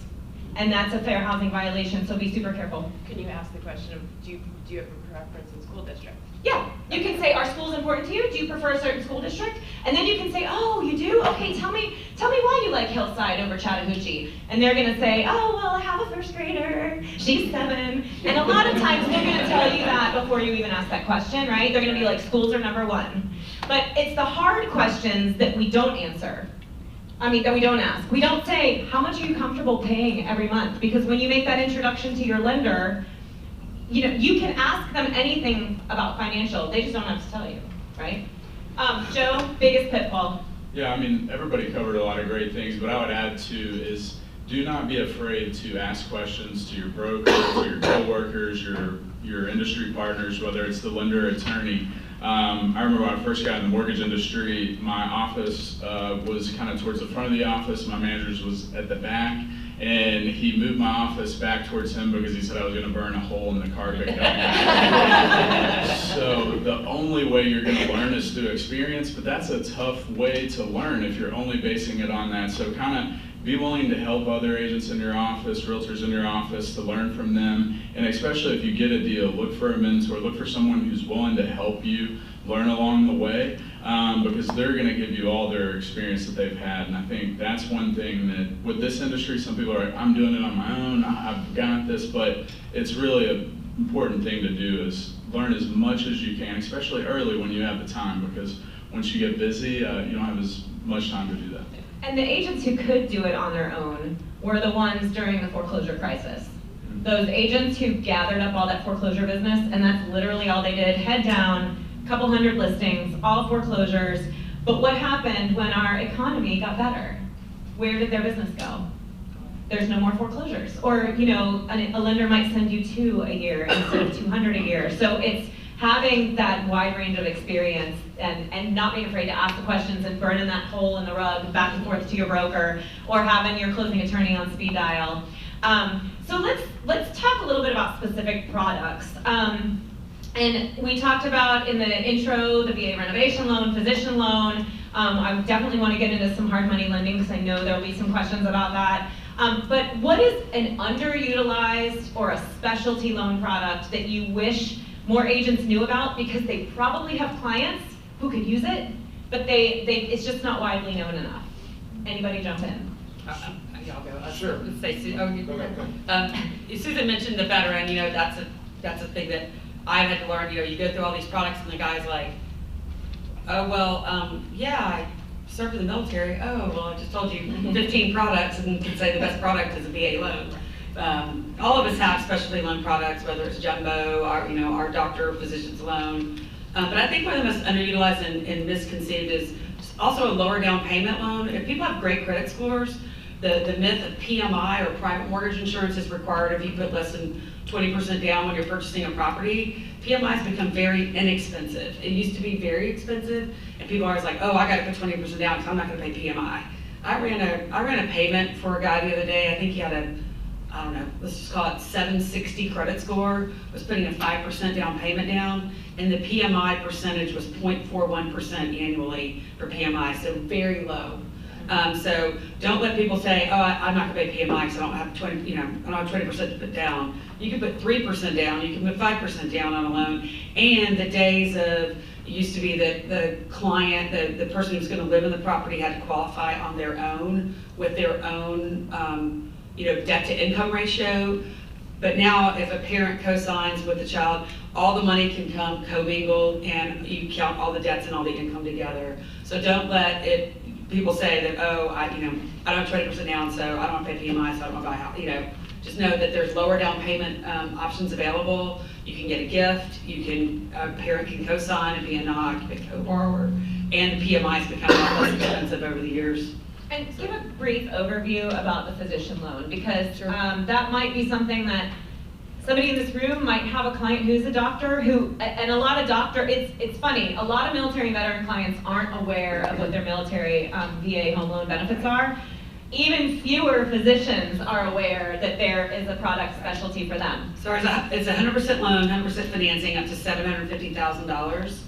And that's a fair housing violation, so be super careful. Can you ask the question of, do you have a preference in school district? Yeah, you can say, are schools important to you? Do you prefer a certain school district? And then you can say, oh, you do? Okay, tell me tell me why you like Hillside over Chattahoochee. And they're gonna say, oh, well, I have a first grader, she's 7. And a lot of times they're gonna tell you that before you even ask that question, right? They're gonna be like, schools are number 1. But it's the hard questions that we don't answer. That we don't ask. We don't say, how much are you comfortable paying every month? Because when you make that introduction to your lender, you can ask them anything about financial, they just don't have to tell you, right? Joe, biggest pitfall. Yeah, everybody covered a lot of great things, but I would add too is do not be afraid to ask questions to your broker, to your coworkers, your industry partners, whether it's the lender or attorney. I remember when I first got in the mortgage industry, my office was kind of towards the front of the office, my manager's was at the back, and he moved my office back towards him because he said I was going to burn a hole in the carpet. So the only way you're going to learn is through experience, but that's a tough way to learn if you're only basing it on that. So kind of be willing to help other agents in your office, realtors in your office, to learn from them. And especially if you get a deal, look for a mentor, look for someone who's willing to help you learn along the way, because they're going to give you all their experience that they've had. And I think that's one thing that with this industry, some people are like, I'm doing it on my own, I've got this, but it's really an important thing to do is learn as much as you can, especially early when you have the time, because once you get busy, you don't have as much time to do that. And the agents who could do it on their own were the ones during the foreclosure crisis. Those agents who gathered up all that foreclosure business, and that's literally all they did, head down, couple hundred listings, all foreclosures. But what happened when our economy got better? Where did their business go? There's no more foreclosures. Or, a lender might send you 2 a year instead of 200 a year. So it's having that wide range of experience and not being afraid to ask the questions and burning that hole in the rug back and forth to your broker, or having your closing attorney on speed dial. So let's talk a little bit about specific products. And we talked about in the intro the VA renovation loan, physician loan. I definitely want to get into some hard money lending because I know there will be some questions about that. But what is an underutilized or a specialty loan product that you wish more agents knew about, because they probably have clients who could use it, but it's just not widely known enough? Anybody jump in? Yeah, I'll go. Sure. Let's say, Susan mentioned the veteran. That's a thing that I've had to learn. You go through all these products, and the guy's like, oh well, yeah, I served in the military. Oh well, I just told you 15 products, and can say the best product is a VA loan. All of us have specialty loan products, whether it's jumbo, our doctor, physician's loan. But I think one of the most underutilized and misconceived is also a lower down payment loan. If people have great credit scores, the myth of PMI or private mortgage insurance is required if you put less than 20% down when you're purchasing a property. PMI has become very inexpensive. It used to be very expensive, and people are always like, oh, I got to put 20% down because I'm not going to pay PMI. I ran a payment for a guy the other day. I think he had I don't know, let's just call it 760 credit score, was putting a 5% down payment down, and the PMI percentage was 0.41% annually for PMI, so very low. So don't let people say, oh, I'm not gonna pay PMI because I don't have 20% to put down. You can put 3% down, you can put 5% down on a loan, and the days of, it used to be that the client, the person who's gonna live in the property had to qualify on their own with their own debt to income ratio. But now if a parent co-signs with the child, all the money can come commingled, and you count all the debts and all the income together. So don't let people say that, oh, I don't have 20% down, so I don't want to pay PMI, so I don't want to buy a house. Just know that there's lower down payment options available. You can get a gift, a parent can co-sign and be a non-occupant co-borrower, and the PMI has become a lot less expensive over the years. And give a brief overview about the physician loan, because that might be something that somebody in this room might have a client who's a doctor and a lot of it's funny, a lot of military veteran clients aren't aware of what their military VA home loan benefits are. Even fewer physicians are aware that there is a product specialty for them. So it's a 100% loan, 100% financing up to $750,000.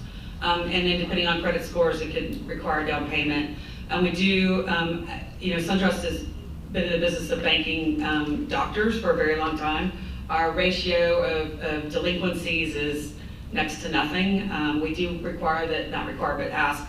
And then depending on credit scores, it could require down payment. And we do, SunTrust has been in the business of banking doctors for a very long time. Our ratio of delinquencies is next to nothing. We do require that, not require, but ask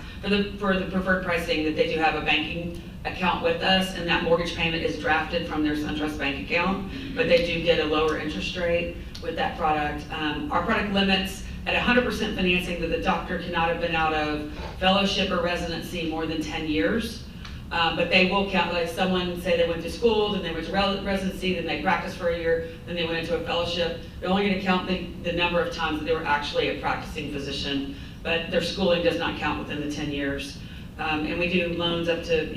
for the preferred pricing that they do have a banking account with us, and that mortgage payment is drafted from their SunTrust bank account, but they do get a lower interest rate with that product. Our product limits at 100% financing that the doctor cannot have been out of fellowship or residency more than 10 years. But they will count, like someone say they went to school, then they went to residency, then they practiced for a year, then they went into a fellowship. They're only going to count the number of times that they were actually a practicing physician, but their schooling does not count within the 10 years. And we do loans up to,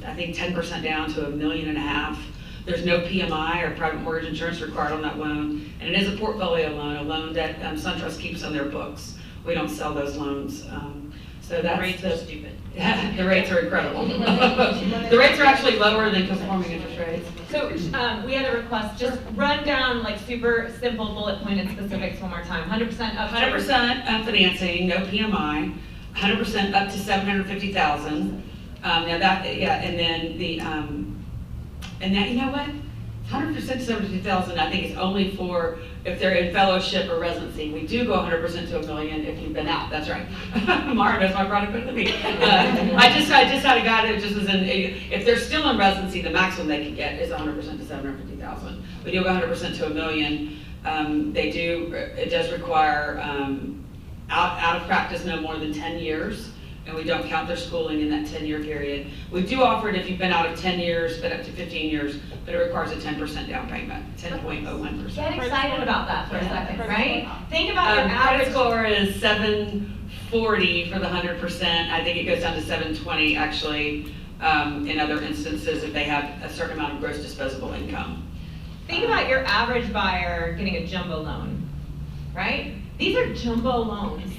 I think 10% down to $1.5 million. There's no PMI or private mortgage insurance required on that loan, and it is a portfolio loan, a loan that SunTrust keeps on their books. We don't sell those loans. So that's Rates are stupid. The rates are incredible. The rates are actually lower than conforming interest rates. So we had a request, just run down like super simple bullet pointed specifics one more time. 100% up. 100% financing, no PMI. 100% up to $750,000. Now that, yeah, and then the, and that, you know what? 100% to $750,000, I think is only for if they're in fellowship or residency. We do go 100% to $1 million if you've been out. That's right. Mara knows my product better than me. I just had a guy that just was in. If they're still in residency, the maximum they can get is 100% to $750,000. We do go 100% to $1 million. They do. It does require out of practice no more than 10 years. And we don't count their schooling in that 10-year period. We do offer it if you've been out of 10 years, but up to 15 years, but it requires a 10% down payment, 10.01%. Get excited about that for a second, right? Think about your Credit average score is 740 for the 100%. I think it goes down to 720 actually in other instances if they have a certain amount of gross disposable income. Think about your average buyer getting a jumbo loan, right? These are jumbo loans,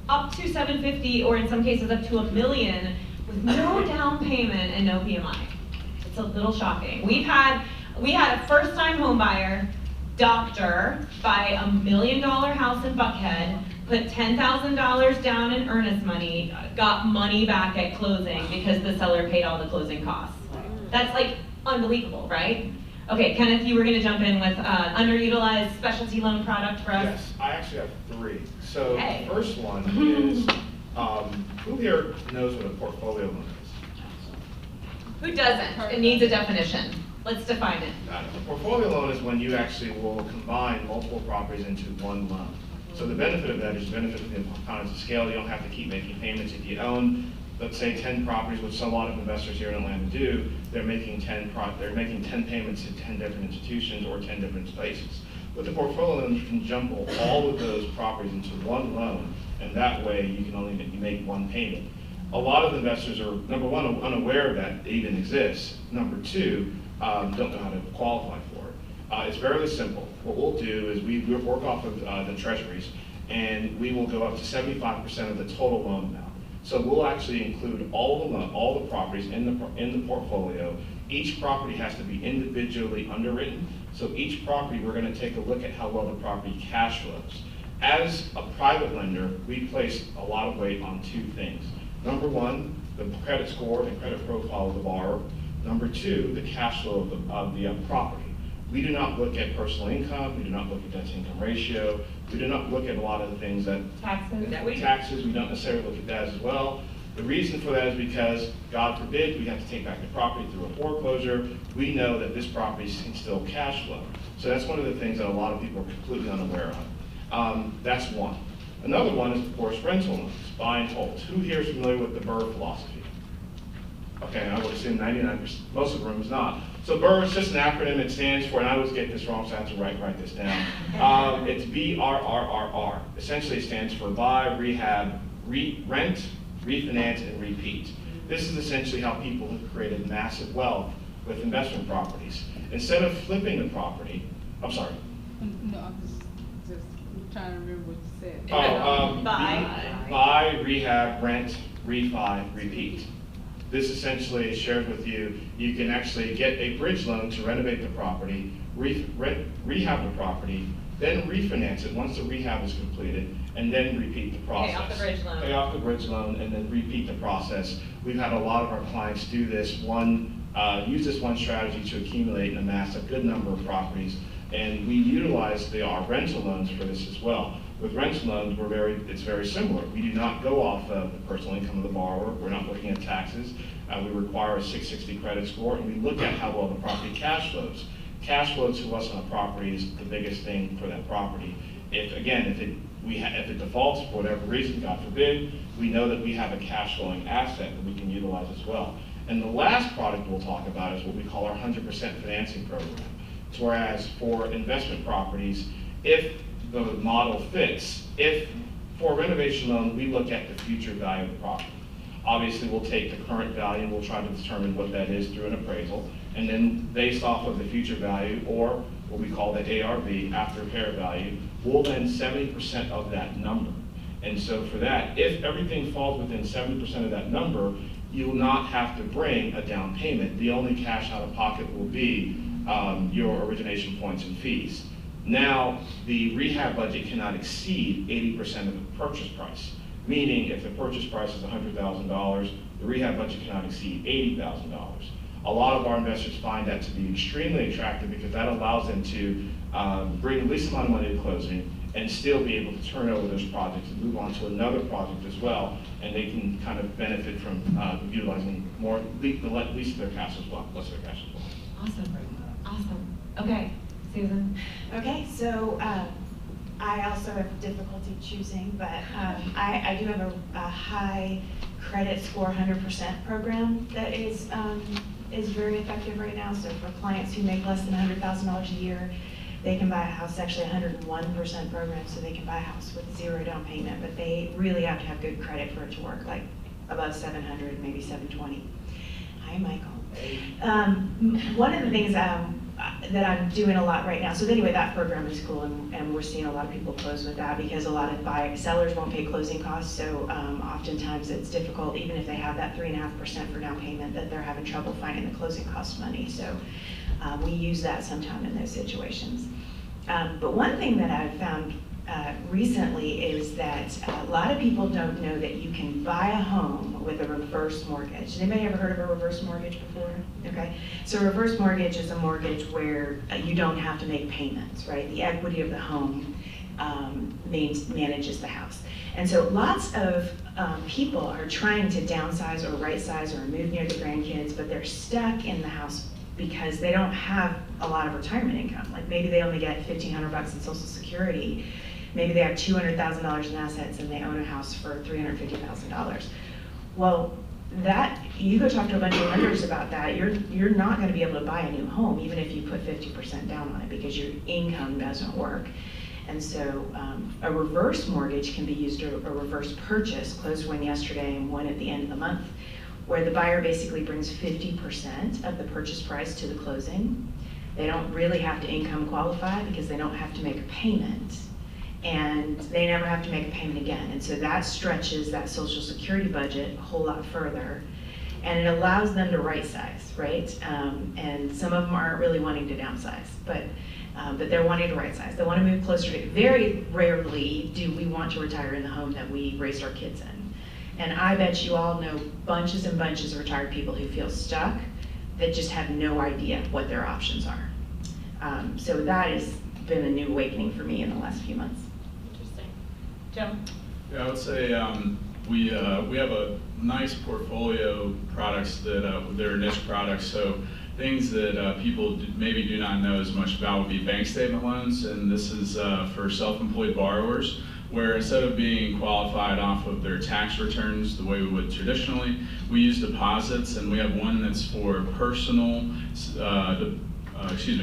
up to $750,000 or in some cases up to $1 million with no down payment and no PMI. It's a little shocking. We had a first-time home buyer, doctor, buy $1 million house in Buckhead, put $10,000 down in earnest money, got money back at closing because the seller paid all the closing costs. That's like unbelievable, right? Okay, Kenneth, you were going to jump in with underutilized specialty loan product for us. Yes, I actually have 3. So Hey. the first one is, who here knows what a portfolio loan is? Who doesn't? It needs a definition. Let's define it. A portfolio loan is when you actually will combine multiple properties into one loan. So the benefit of that is the benefit of the economies of scale. You don't have to keep making payments. If you own, let's say 10 properties, which a lot of investors here in Atlanta do, they're making 10 payments to 10 different institutions or 10 different places. With the portfolio loan, you can jumble all of those properties into one loan, and that way you can only make one payment. A lot of investors are, number one, unaware of that it even exists. Number two, don't know how to qualify for it. It's very simple. What we'll do is we work off of the treasuries, and we will go up to 75% of the total loan amount. So we'll actually include all the properties in the portfolio. Each property has to be individually underwritten. So each property, we're going to take a look at how well the property cash flows. As a private lender, we place a lot of weight on 2 things. Number one, the credit score and credit profile of the borrower. Number 2, the cash flow of the property. We do not look at personal income. We do not look at debt to income ratio. We do not look at a lot of the things that taxes. We don't necessarily look at that as well. The reason for that is because, God forbid, we have to take back the property through a foreclosure. We know that this property can still cash flow. So that's one of the things that a lot of people are completely unaware of. That's one. Another one is, of course, rental loans, buy and hold. Who here is familiar with the BRRRR philosophy? Okay, I would assume 99%, most of the room is not. So BRRRR is just an acronym. It stands for, and I always get this wrong, so I have to write this down. It's BRRRR. Essentially, it stands for buy, rehab, rent, refinance, and repeat. This is essentially how people have created massive wealth with investment properties. Instead of flipping the property, I'm sorry. No, I'm just trying to remember what you said. Buy, rehab, rent, refi, repeat. This essentially is shared with you. You can actually get a bridge loan to renovate the property, rehab the property, then refinance it once the rehab is completed, and then repeat the process. Pay off the bridge loan. Pay off the bridge loan, and then repeat the process. We've had a lot of our clients do this use this one strategy to accumulate and amass a good number of properties, and we utilize our rental loans for this as well. With rental loans, it's very similar. We do not go off of the personal income of the borrower. We're not looking at taxes. We require a 660 credit score, and we look at how well the property cash flows. Cash flow to us on a property is the biggest thing for that property. If it defaults for whatever reason, God forbid, we know that we have a cash flowing asset that we can utilize as well. And the last product we'll talk about is what we call our 100% financing program. So whereas for investment properties, if the model fits, if for a renovation loan, we look at the future value of the property. Obviously, we'll take the current value and we'll try to determine what that is through an appraisal. And then based off of the future value, or what we call the ARV, after repair value, we'll lend 70% of that number. And so for that, if everything falls within 70% of that number, you will not have to bring a down payment. The only cash out of pocket will be your origination points and fees. Now, the rehab budget cannot exceed 80% of the purchase price, meaning if the purchase price is $100,000, the rehab budget cannot exceed $80,000. A lot of our investors find that to be extremely attractive because that allows them to bring the least amount of money to closing and still be able to turn over those projects and move on to another project as well, and they can kind of benefit from utilizing more, the least of their cash as well, less of their cash as well. Awesome, awesome. Okay, Susan. Okay, so I also have difficulty choosing, but I do have a high credit score 100% program that is very effective right now. So for clients who make less than $100,000 a year, they can buy a house, actually 101% program, so they can buy a house with 0 down payment, but they really have to have good credit for it to work, like above 700, maybe 720. Hi, Michael. One of the things that I'm doing a lot right now, so anyway, that program is cool, and we're seeing a lot of people close with that because a lot of sellers won't pay closing costs, so oftentimes it's difficult, even if they have that 3.5% for down payment, that they're having trouble finding the closing cost money. So we use that sometime in those situations. But one thing that I've found recently is that a lot of people don't know that you can buy a home with a reverse mortgage. Has anybody ever heard of a reverse mortgage before? Okay, so a reverse mortgage is a mortgage where you don't have to make payments, right? The equity of the home manages the house. And so lots of people are trying to downsize or right size or move near the grandkids, but they're stuck in the house because they don't have a lot of retirement income. Like maybe they only get $1,500 in Social Security. Maybe they have $200,000 in assets and they own a house for $350,000. Well, you go talk to a bunch of lenders about that, you're not going to be able to buy a new home even if you put 50% down on it because your income doesn't work. And so a reverse mortgage can be used, a reverse purchase, closed one yesterday and one at the end of the month, where the buyer basically brings 50% of the purchase price to the closing. They don't really have to income qualify because they don't have to make a payment, and they never have to make a payment again. And so that stretches that Social Security budget a whole lot further, and it allows them to right size, right? And some of them aren't really wanting to downsize, but they're wanting to right size. They want to move closer to it. Very rarely do we want to retire in the home that we raised our kids in. And I bet you all know bunches and bunches of retired people who feel stuck, that just have no idea what their options are. So that has been a new awakening for me in the last few months. Interesting. Joe? Yeah, I would say we have a nice portfolio of products that they're niche products. So things that people maybe do not know as much about would be bank statement loans, and this is for self-employed borrowers, where instead of being qualified off of their tax returns the way we would traditionally, we use deposits, and we have one that's for personal,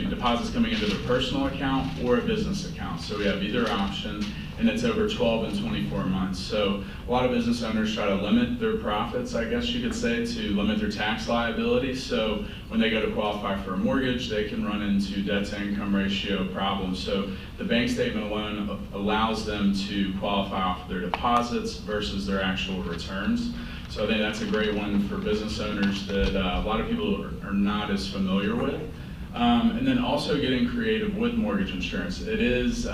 deposits coming into their personal account or a business account. So we have either option, and it's over 12 and 24 months. So a lot of business owners try to limit their profits, I guess you could say, to limit their tax liability. So when they go to qualify for a mortgage, they can run into debt to income ratio problems. So the bank statement loan allows them to qualify off their deposits versus their actual returns. So I think that's a great one for business owners that a lot of people are not as familiar with. And then also getting creative with mortgage insurance. It is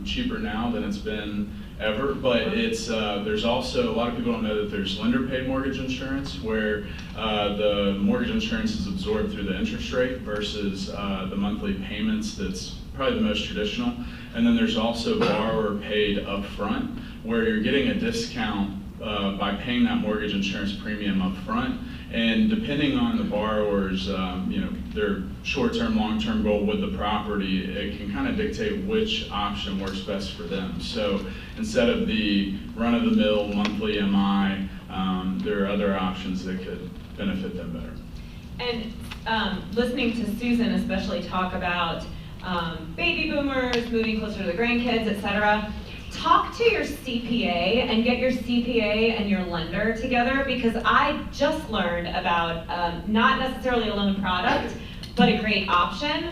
cheaper now than it's been ever, but it's there's also, a lot of people don't know that there's lender-paid mortgage insurance, where the mortgage insurance is absorbed through the interest rate versus the monthly payments. That's probably the most traditional. And then there's also borrower-paid upfront, where you're getting a discount by paying that mortgage insurance premium up front, And depending on the borrower's, their short-term, long-term goal with the property, it can kind of dictate which option works best for them. So instead of the run-of-the-mill monthly MI, there are other options that could benefit them better. And listening to Susan especially talk about baby boomers, moving closer to the grandkids, et cetera, talk to your CPA and get your CPA and your lender together, because I just learned about not necessarily a loan product, but a great option.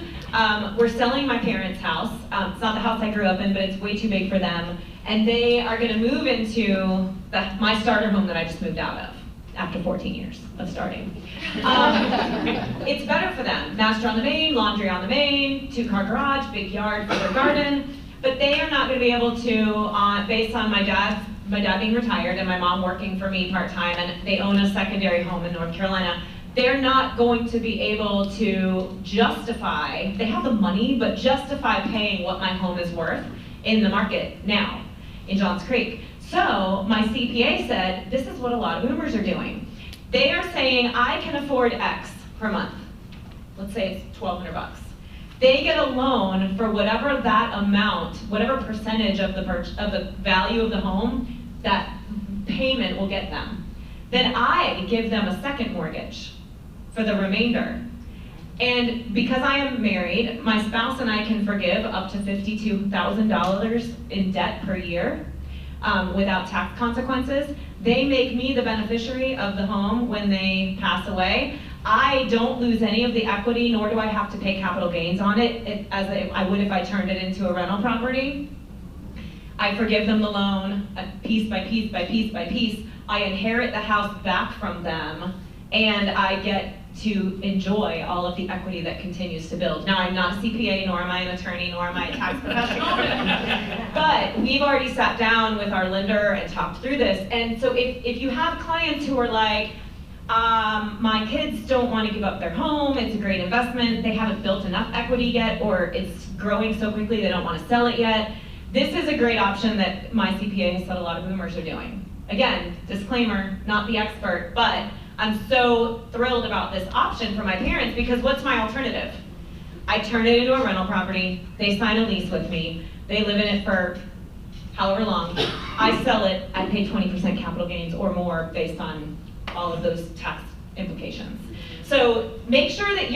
We're selling my parents' house. It's not the house I grew up in, but it's way too big for them. And they are gonna move into my starter home that I just moved out of after 14 years of starting. It's better for them. Master on the main, laundry on the main, 2-car garage, big yard for their garden. But they are not going to be able to, based on my dad being retired and my mom working for me part-time, and they own a secondary home in North Carolina, they're not going to be able to justify, they have the money, but justify paying what my home is worth in the market now in Johns Creek. So my CPA said, this is what a lot of boomers are doing. They are saying, I can afford X per month. Let's say it's $1,200. They get a loan for whatever that amount, whatever percentage of the value of the home, that payment will get them. Then I give them a second mortgage for the remainder. And because I am married, my spouse and I can forgive up to $52,000 in debt per year without tax consequences. They make me the beneficiary of the home when they pass away. I don't lose any of the equity, nor do I have to pay capital gains on it as I would if I turned it into a rental property. I forgive them the loan piece by piece by piece by piece. I inherit the house back from them, and I get to enjoy all of the equity that continues to build. Now, I'm not a CPA, nor am I an attorney, nor am I a tax professional, but we've already sat down with our lender and talked through this. And so if you have clients who are like, my kids don't want to give up their home, it's a great investment, they haven't built enough equity yet, or it's growing so quickly they don't want to sell it yet, this is a great option that my CPA has said a lot of boomers are doing. Again, disclaimer, not the expert, but I'm so thrilled about this option for my parents, because what's my alternative? I turn it into a rental property, they sign a lease with me, they live in it for however long, I sell it, I pay 20% capital gains or more based on all of those tax implications. So make sure that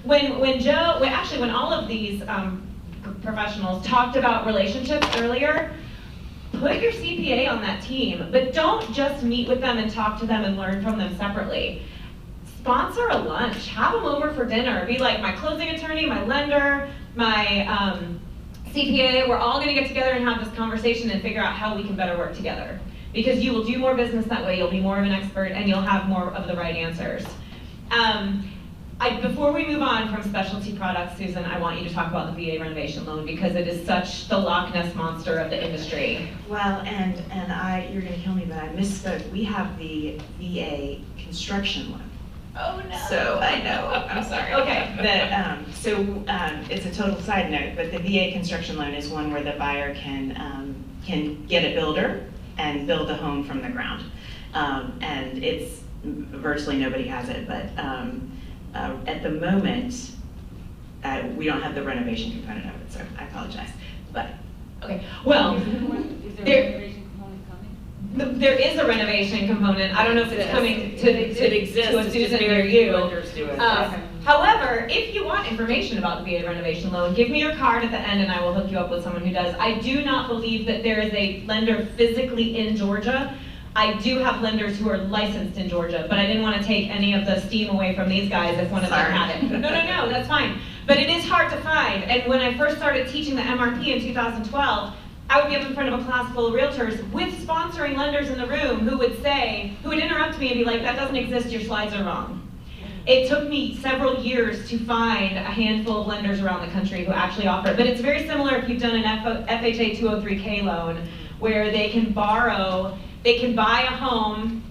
when all of these professionals talked about relationships earlier, put your CPA on that team, but don't just meet with them and talk to them and learn from them separately. Sponsor a lunch, have them over for dinner, be like my closing attorney, my lender, my CPA, we're all gonna get together and have this conversation and figure out how we can better work together. Because you will do more business that way, you'll be more of an expert, and you'll have more of the right answers. Before we move on from specialty products, Susan, I want you to talk about the VA renovation loan, because it is such the Loch Ness monster of the industry. Well, you're gonna kill me, but I misspoke. We have the VA construction loan. Oh no. So, I know, I'm sorry. Okay. It's a total side note, but the VA construction loan is one where the buyer can get a builder and build a home from the ground. And it's, virtually nobody has it, but at the moment, we don't have the renovation component of it, so I apologize. But okay, well, Is there a renovation component coming? there is a renovation component. I don't know if it's coming to It exists, a it's Susan just near very few you. lenders do it. However, if you want information about the VA renovation loan, give me your card at the end and I will hook you up with someone who does. I do not believe that there is a lender physically in Georgia. I do have lenders who are licensed in Georgia, but I didn't want to take any of the steam away from these guys if one of them had it. No, that's fine. But it is hard to find. And when I first started teaching the MRP in 2012, I would be up in front of a class full of realtors with sponsoring lenders in the room who would interrupt me and be like, that doesn't exist, your slides are wrong. It took me several years to find a handful of lenders around the country who actually offer it. But it's very similar if you've done an FHA 203K loan, where they can buy a home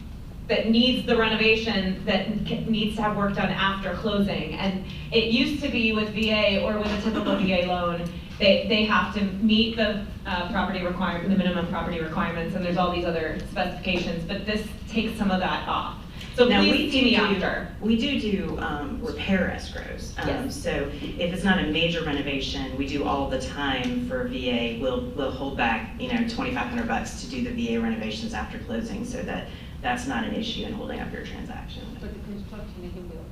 that needs the renovation, that needs to have work done after closing. And it used to be with VA, or with a typical VA loan, they have to meet the the minimum property requirements, and there's all these other specifications, but this takes some of that off. So Now, please see me after. We do repair escrows. Yes. So if it's not a major renovation, we do all the time for VA. We'll hold back, $2,500 to do the VA renovations after closing, so that's not an issue in holding up your transaction. But the construction they can build.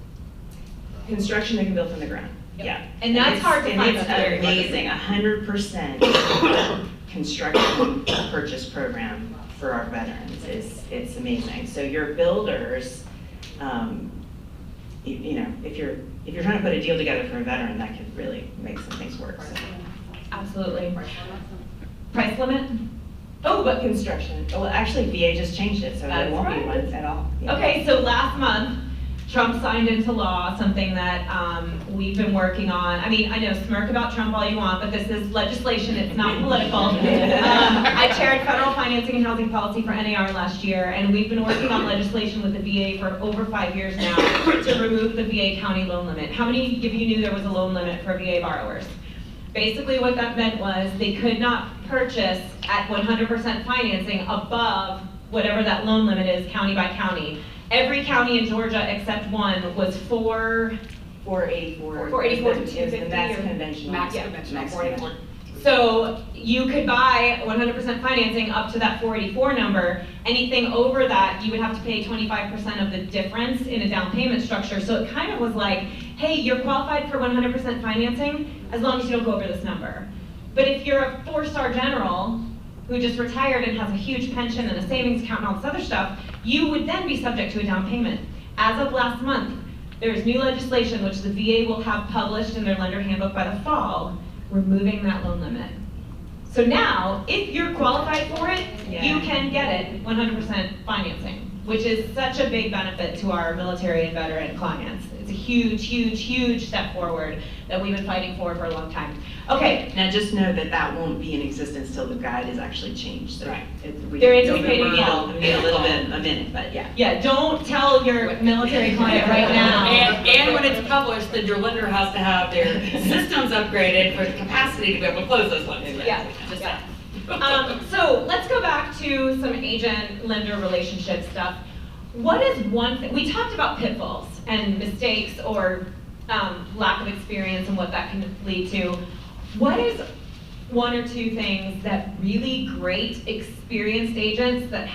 Construction they can build from the ground. Yep. Yeah. And that's hard to find. It's That's very hard to amazing, 100% construction purchase program for our veterans. It's amazing. So your builders, if you're trying to put a deal together for a veteran, that could really make some things work. So. Absolutely. Price limit? Oh, but construction. Well, actually, VA just changed it, so there That's won't be right. one at all. Yeah. Okay, so last month, Trump signed into law something that we've been working on. I mean, I know, smirk about Trump all you want, but this is legislation, it's not political. I chaired federal financing and housing policy for NAR last year, and we've been working on legislation with the VA for over 5 years now to remove the VA county loan limit. How many of you knew there was a loan limit for VA borrowers? Basically what that meant was they could not purchase at 100% financing above whatever that loan limit is, county by county. Every county in Georgia except one was 484. 484 to It was the 250 max or- conventional. Max Yeah. conventional, Max 44. So you could buy 100% financing up to that 484 number. Anything over that, you would have to pay 25% of the difference in a down payment structure. So it kind of was like, hey, you're qualified for 100% financing as long as you don't go over this number. But if you're a 4-star general who just retired and has a huge pension and a savings account and all this other stuff, you would then be subject to a down payment. As of last month, there's new legislation which the VA will have published in their lender handbook by the fall, removing that loan limit. So now, if you're qualified for it, you can get it 100% financing, which is such a big benefit to our military and veteran clients. It's a huge, huge, huge step forward that we've been fighting for a long time. Okay, Now, just know that won't be in existence till the guide is actually changed. So Right. we They're don't anticipating, need yeah. We need a minute, but yeah. yeah, don't tell your military client right now. And when it's published, then your lender has to have their systems upgraded for the capacity to be able to close those loans. Yeah, Just yeah. that. So let's go back to some agent-lender relationship stuff. What is one thing, we talked about pitfalls and mistakes or lack of experience and what that can lead to. What is one or two things that really great experienced agents that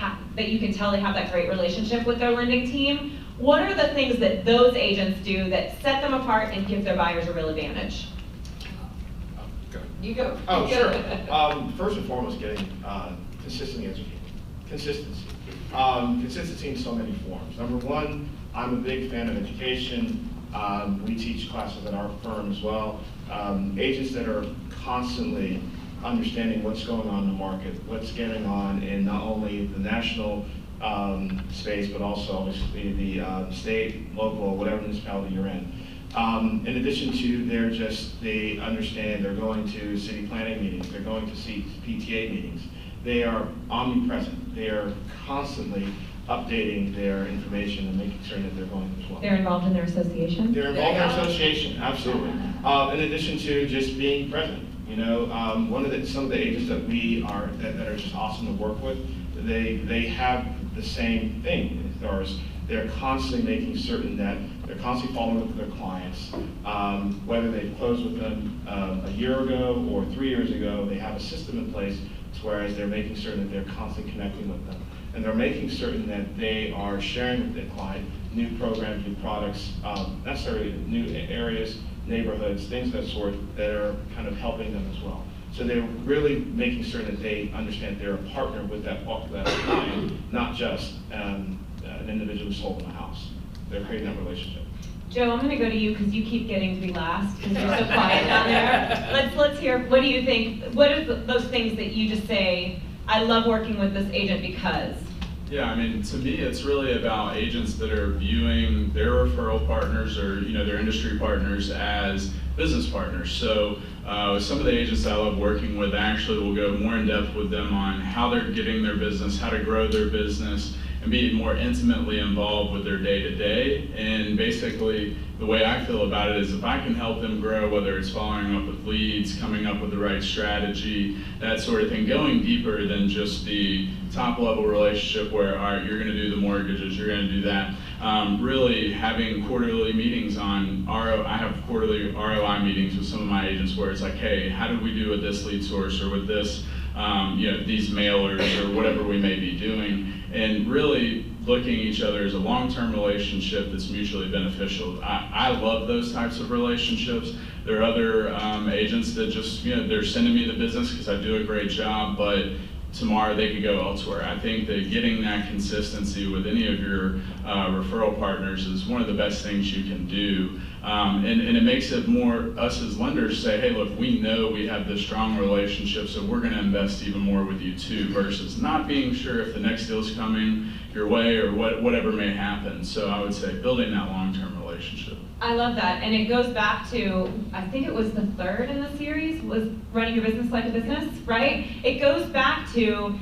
you can tell they have that great relationship with their lending team? What are the things that those agents do that set them apart and give their buyers a real advantage? You go. Oh, You go. sure. First and foremost, getting consistently educated. Consistency. Consistency in so many forms. Number one, I'm a big fan of education. We teach classes at our firm as well. Agents that are constantly understanding what's going on in the market, what's going on in not only the national space, but also obviously the state, local, whatever municipality you're in. In addition to they understand they're going to city planning meetings, they're going to PTA meetings. They are omnipresent. They are constantly updating their information and making sure that they're going as well. They're involved in their association? They're involved in association, absolutely. In addition to just being present, some of the agents that that are just awesome to work with, they have the same thing as far as they're constantly making certain that they're constantly following up with their clients. Whether they've closed with them a year ago or 3 years ago, they have a system in place, whereas they're making certain that they're constantly connecting with them. And they're making certain that they are sharing with their client new programs, new products, necessarily new areas, neighborhoods, things of that sort that are kind of helping them as well. So they're really making sure that they understand they're a partner with that client, not just an individual who's sold them a house. They're creating that relationship. Joe, I'm going to go to you because you keep getting to be last because you're so quiet down there. Let's hear, what do you think, what are those things that you just say, I love working with this agent because? Yeah, I mean, to me, it's really about agents that are viewing their referral partners or their industry partners as business partners. So some of the agents I love working with actually will go more in depth with them on how they're getting their business, how to grow their business, and be more intimately involved with their day-to-day. And basically, the way I feel about it is if I can help them grow, whether it's following up with leads, coming up with the right strategy, that sort of thing, going deeper than just the top-level relationship where, all right, you're going to do the mortgages, you're going to do that. really having quarterly meetings on I have quarterly ROI meetings with some of my agents where it's like, hey, how did we do with this lead source or with this, these mailers or whatever we may be doing, and really looking at each other as a long-term relationship that's mutually beneficial. I love those types of relationships. There are other agents that just, they're sending me the business because I do a great job, but tomorrow they could go elsewhere. I think that getting that consistency with any of your referral partners is one of the best things you can do. And it makes it more, us as lenders say, hey, look, we know we have this strong relationship, so we're gonna invest even more with you too, versus not being sure if the next deal's coming your way or whatever may happen. So I would say building that long-term relationship. I love that, and it goes back to, I think it was the third in the series, was running your business like a business, right? It goes back to,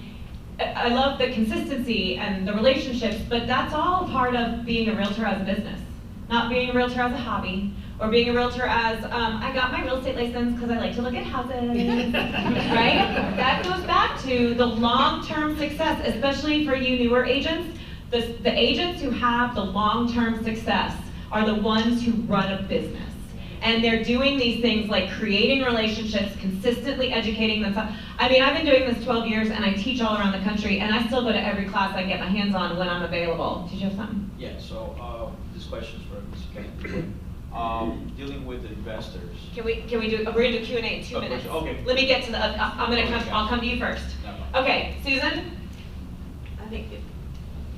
I love the consistency and the relationships, but that's all part of being a realtor as a business. Not being a realtor as a hobby, or being a realtor as, I got my real estate license because I like to look at houses, right? That goes back to the long-term success, especially for you newer agents. The agents who have the long-term success are the ones who run a business. And they're doing these things like creating relationships, consistently educating themselves. I mean, I've been doing this 12 years and I teach all around the country, and I still go to every class I get my hands on when I'm available. Did you have something? Yeah, so this question is for Mr. Kennedy. Dealing with investors. Can we do, we're gonna do Q&A in 2 minutes. Okay. Let me get to the, I'll come to you first. No. Okay, Susan? I think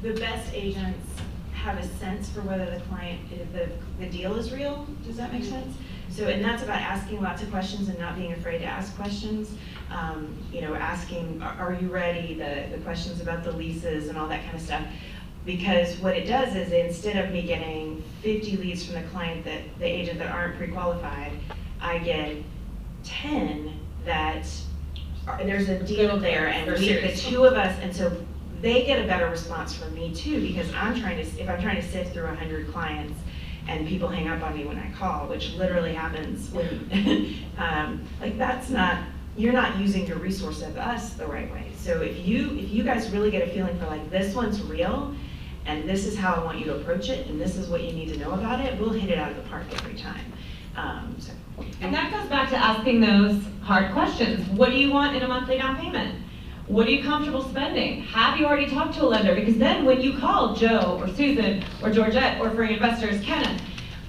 the best agents have a sense for whether the client, the deal is real. Does that make sense? So, and that's about asking lots of questions and not being afraid to ask questions. Asking, are you ready? The questions about the leases and all that kind of stuff. Because what it does is, instead of me getting 50 leads from the client, the agent that aren't pre-qualified, I get 10 that there's a deal there, and the two of us, and so they get a better response from me too, because if I'm trying to sift through 100 clients and people hang up on me when I call, which literally happens when, you're not using your resource of us the right way. So if you guys really get a feeling for like, this one's real, and this is how I want you to approach it, and this is what you need to know about it, we'll hit it out of the park every time. And that goes back to asking those hard questions. What do you want in a monthly down payment? What are you comfortable spending? Have you already talked to a lender? Because then when you call Joe or Susan or Georgette, or for investors, Kenneth,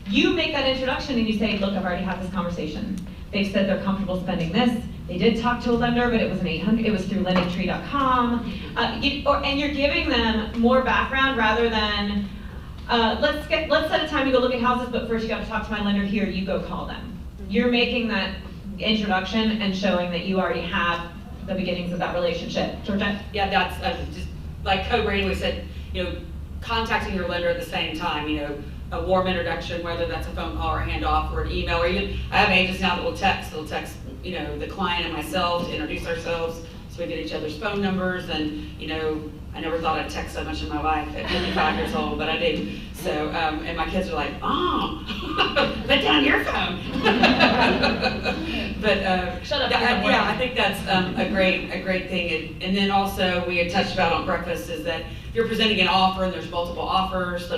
you make that introduction and you say, look, I've already had this conversation. They've said they're comfortable spending this. They did talk to a lender, but it was it was through lendingtree.com. And you're giving them more background rather than, let's set a time to go look at houses, but first you got to talk to my lender here, you go call them. You're making that introduction and showing that you already have the beginnings of that relationship. Georgette? Yeah, that's just like Code Brady said, contacting your lender at the same time, a warm introduction, whether that's a phone call or a handoff or an email, or even, I have agents now that will text, they'll text, the client and myself to introduce ourselves, so we get each other's phone numbers, and, I never thought I'd text so much in my life at 55 years old, but I do. So, and my kids are like, Mom, put down your phone. But shut up. yeah, I think that's a great thing. And then also we had touched about on breakfast is that if you're presenting an offer and there's multiple offers,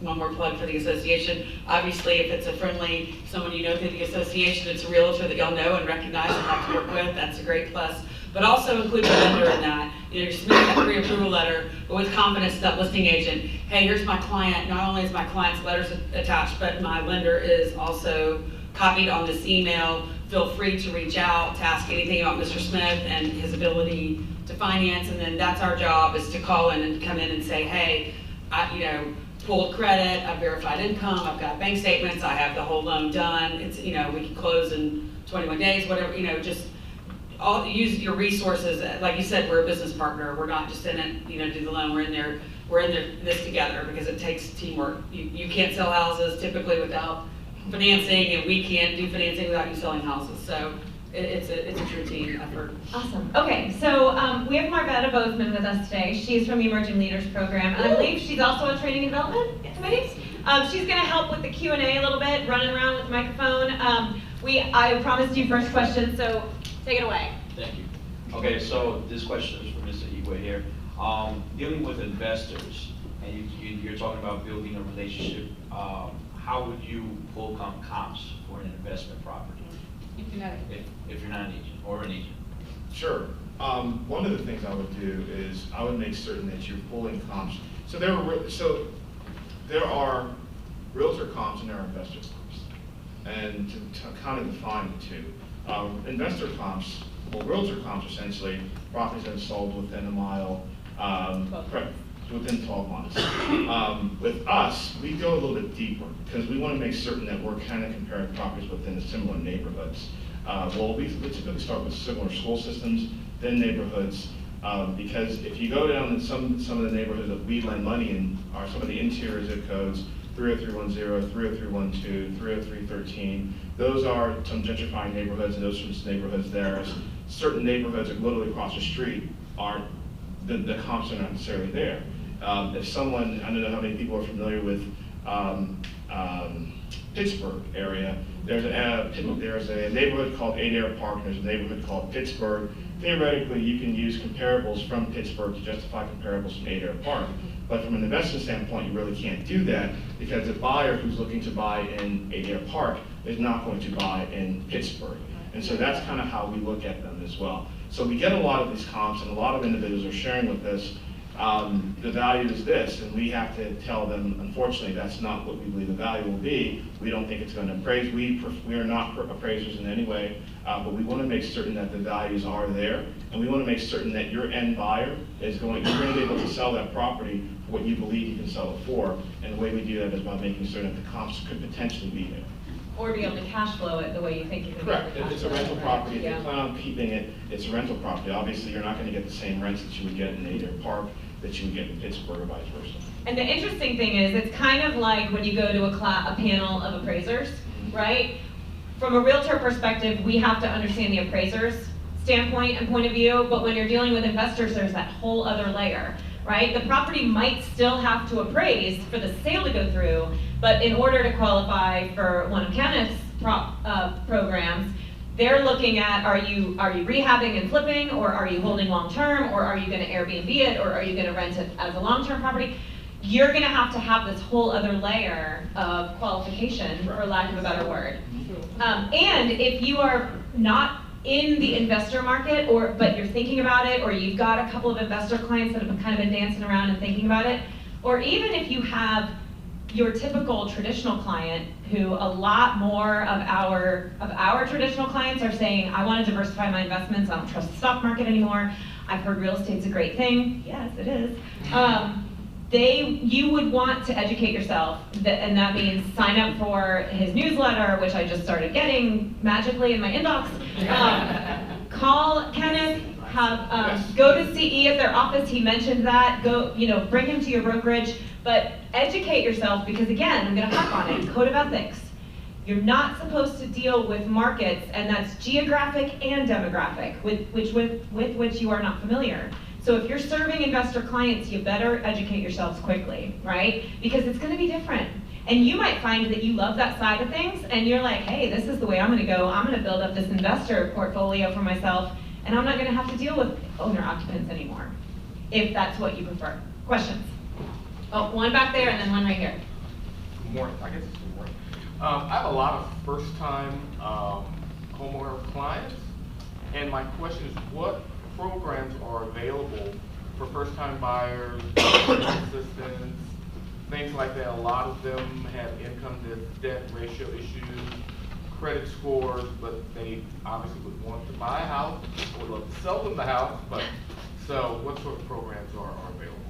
one more plug for the association. Obviously, if it's a friendly, someone you know through the association, it's a realtor that y'all know and recognize and like to work with, that's a great plus. But also include your lender in that. You're submitting that pre-approval letter, but with confidence to that listing agent. Hey, here's my client. Not only is my client's letters attached, but my lender is also copied on this email. Feel free to reach out to ask anything about Mr. Smith and his ability to finance. And then that's our job, is to call in and come in and say, hey, pulled credit, I've verified income, I've got bank statements, I have the whole loan done. It's, we can close in 21 days, whatever, just use your resources. Like you said, we're a business partner. We're not just in it, to do the loan. We're in this together, because it takes teamwork. You can't sell houses typically without financing, and we can't do financing without you selling houses. So it's a true team effort. Awesome. Okay, so we have Marvetta Bozeman with us today. She's from the Emerging Leaders Program, and I believe she's also on Training and Development Committee. She's going to help with the Q&A a little bit, running around with the microphone. I promised you first question, so take it away. Thank you. Okay, so this question is for Mr. Igwe here. Dealing with investors, and you're talking about building a relationship, how would you pull comps for an investment property? If you're not, If you're not an agent or an agent? Sure. One of the things I would do is I would make certain that you're pulling comps. So there are realtor comps and there are investor comps. And to kind of define the two, investor comps, well, realtor comps essentially, properties that are sold within a mile, within 12 months. With us, we go a little bit deeper because we want to make certain that we're kind of comparing properties within the similar neighborhoods. Well, we typically start with similar school systems, then neighborhoods, because if you go down in some of the neighborhoods that we lend money in are some of the interior zip codes, 30310, 30312, 30313. Those are some gentrifying neighborhoods, and those are some neighborhoods there. Certain neighborhoods that literally across the street aren't, the comps are not necessarily there. If someone, I don't know how many people are familiar with Pittsburgh area, there's a neighborhood called ARA Park, and there's a neighborhood called Pittsburgh. Theoretically, you can use comparables from Pittsburgh to justify comparables from ARA Park. But from an investment standpoint, you really can't do that because the buyer who's looking to buy in ARA Park is not going to buy in Pittsburgh. And so that's kind of how we look at them as well. So we get a lot of these comps, and a lot of individuals are sharing with us, the value is this, and we have to tell them, unfortunately, that's not what we believe the value will be. We don't think it's going to appraise. We are not appraisers in any way, but we want to make certain that the values are there, and we want to make certain that your end buyer is going to be able to sell that property for what you believe you can sell it for, and the way we do that is by making certain that the comps could potentially be there. Or be able to cash flow it the way you think you can be able Correct. to cash If it's a flow it, rental right? property, if you Yeah. plan on keeping it, it's a rental property. Obviously, you're not going to get the same rents that you would get in ARA Park that you would get in Pittsburgh or vice versa. And the interesting thing is, it's kind of like when you go to a panel of appraisers, right? From a realtor perspective, we have to understand the appraiser's standpoint and point of view, but when you're dealing with investors, there's that whole other layer, right? The property might still have to appraise for the sale to go through, but in order to qualify for one of Kenneth's programs, they're looking at, are you rehabbing and flipping, or are you holding long-term, or are you gonna Airbnb it, or are you gonna rent it as a long-term property? You're gonna have to have this whole other layer of qualification, for lack of a better word. And if you are not in the investor market, but you're thinking about it, or you've got a couple of investor clients that have kind of been dancing around and thinking about it, or even if you have your typical traditional client, who a lot more of our traditional clients are saying, I want to diversify my investments, I don't trust the stock market anymore, I've heard real estate's a great thing. Yes, it is. You would want to educate yourself, and that means sign up for his newsletter, which I just started getting magically in my inbox. Call Kenneth, go to CE at their office, he mentioned that, bring him to your brokerage, but educate yourself, because again, I'm gonna harp on it, code of ethics. You're not supposed to deal with markets, and that's geographic and demographic, with which you are not familiar. So if you're serving investor clients, you better educate yourselves quickly, right? Because it's gonna be different. And you might find that you love that side of things, and you're like, hey, this is the way I'm gonna go. I'm gonna build up this investor portfolio for myself, and I'm not gonna have to deal with owner occupants anymore, if that's what you prefer. Questions? Oh, one back there, and then one right here. Good morning, I guess it's good morning. I have a lot of first-time homeowner clients, and my question is, what programs are available for first-time buyers, assistance, things like that? A lot of them have income to debt ratio issues, credit scores, but they obviously would want to buy a house, or would love to sell them the house, but, so what sort of programs are available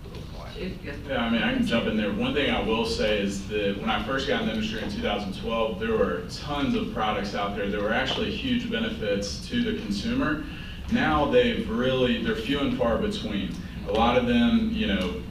for those clients? Yeah, I mean, I can jump in there. One thing I will say is that when I first got in the industry in 2012, there were tons of products out there. There were actually huge benefits to the consumer. Now they're few and far between. A lot of them,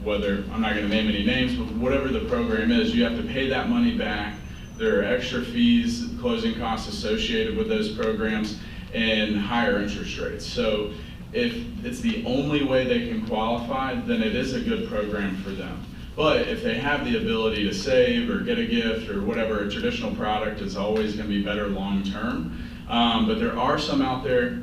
whether, I'm not gonna name any names, but whatever the program is, you have to pay that money back. There are extra fees, closing costs associated with those programs, and higher interest rates. So if it's the only way they can qualify, then it is a good program for them. But if they have the ability to save or get a gift or whatever, a traditional product is always gonna be better long-term. But there are some out there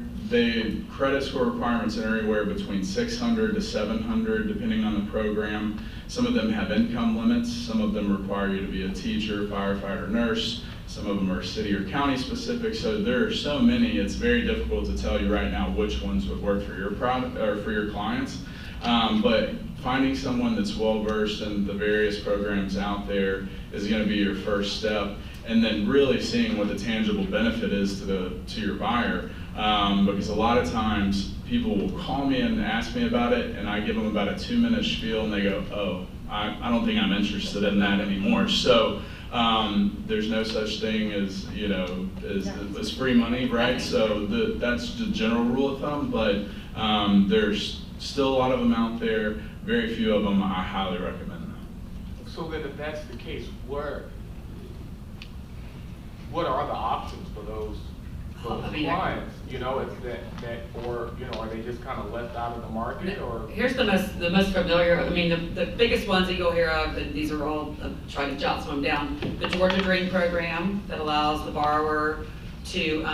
credit score requirements are anywhere between 600 to 700, depending on the program. Some of them have income limits. Some of them require you to be a teacher, firefighter, nurse. Some of them are city or county specific. So there are so many, it's very difficult to tell you right now which ones would work for your product or for your clients. But finding someone that's well-versed in the various programs out there is going to be your first step. And then really seeing what the tangible benefit is to your buyer. Because a lot of times people will call me and ask me about it, and I give them about a 2-minute spiel, and they go, oh, I don't think I'm interested in that anymore. So there's no such thing as, you know, as free money, right? So that's the general rule of thumb, but there's still a lot of them out there. Very few of them I highly recommend them. So then if that's the case, what are the options for those clients? You know, it's or, you know, are they just kind of left out of the market, or? Here's the most familiar, I mean, the biggest ones that you'll hear of, and these are all, try to jot some of them down. The Georgia Dream program that allows the borrower to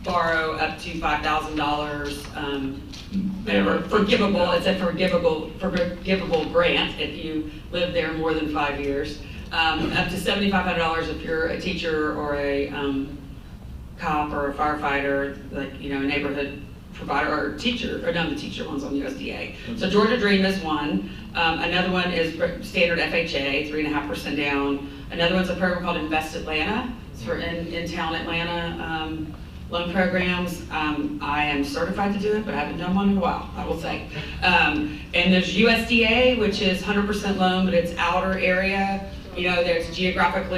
borrow up to $5,000 forgivable. It's a forgivable grant if you live there more than 5 years. Up to $7,500 if you're a teacher or a cop or a firefighter, like, you know, a neighborhood provider or teacher, or no, the teacher one's on USDA. So Georgia Dream is one. Another one is standard FHA, 3.5% down. Another one's a program called Invest Atlanta. It's for in-town Atlanta loan programs. I am certified to do it, but I haven't done one in a while, I will say. And there's USDA, which is 100% loan, but it's outer area. You know, there's geographic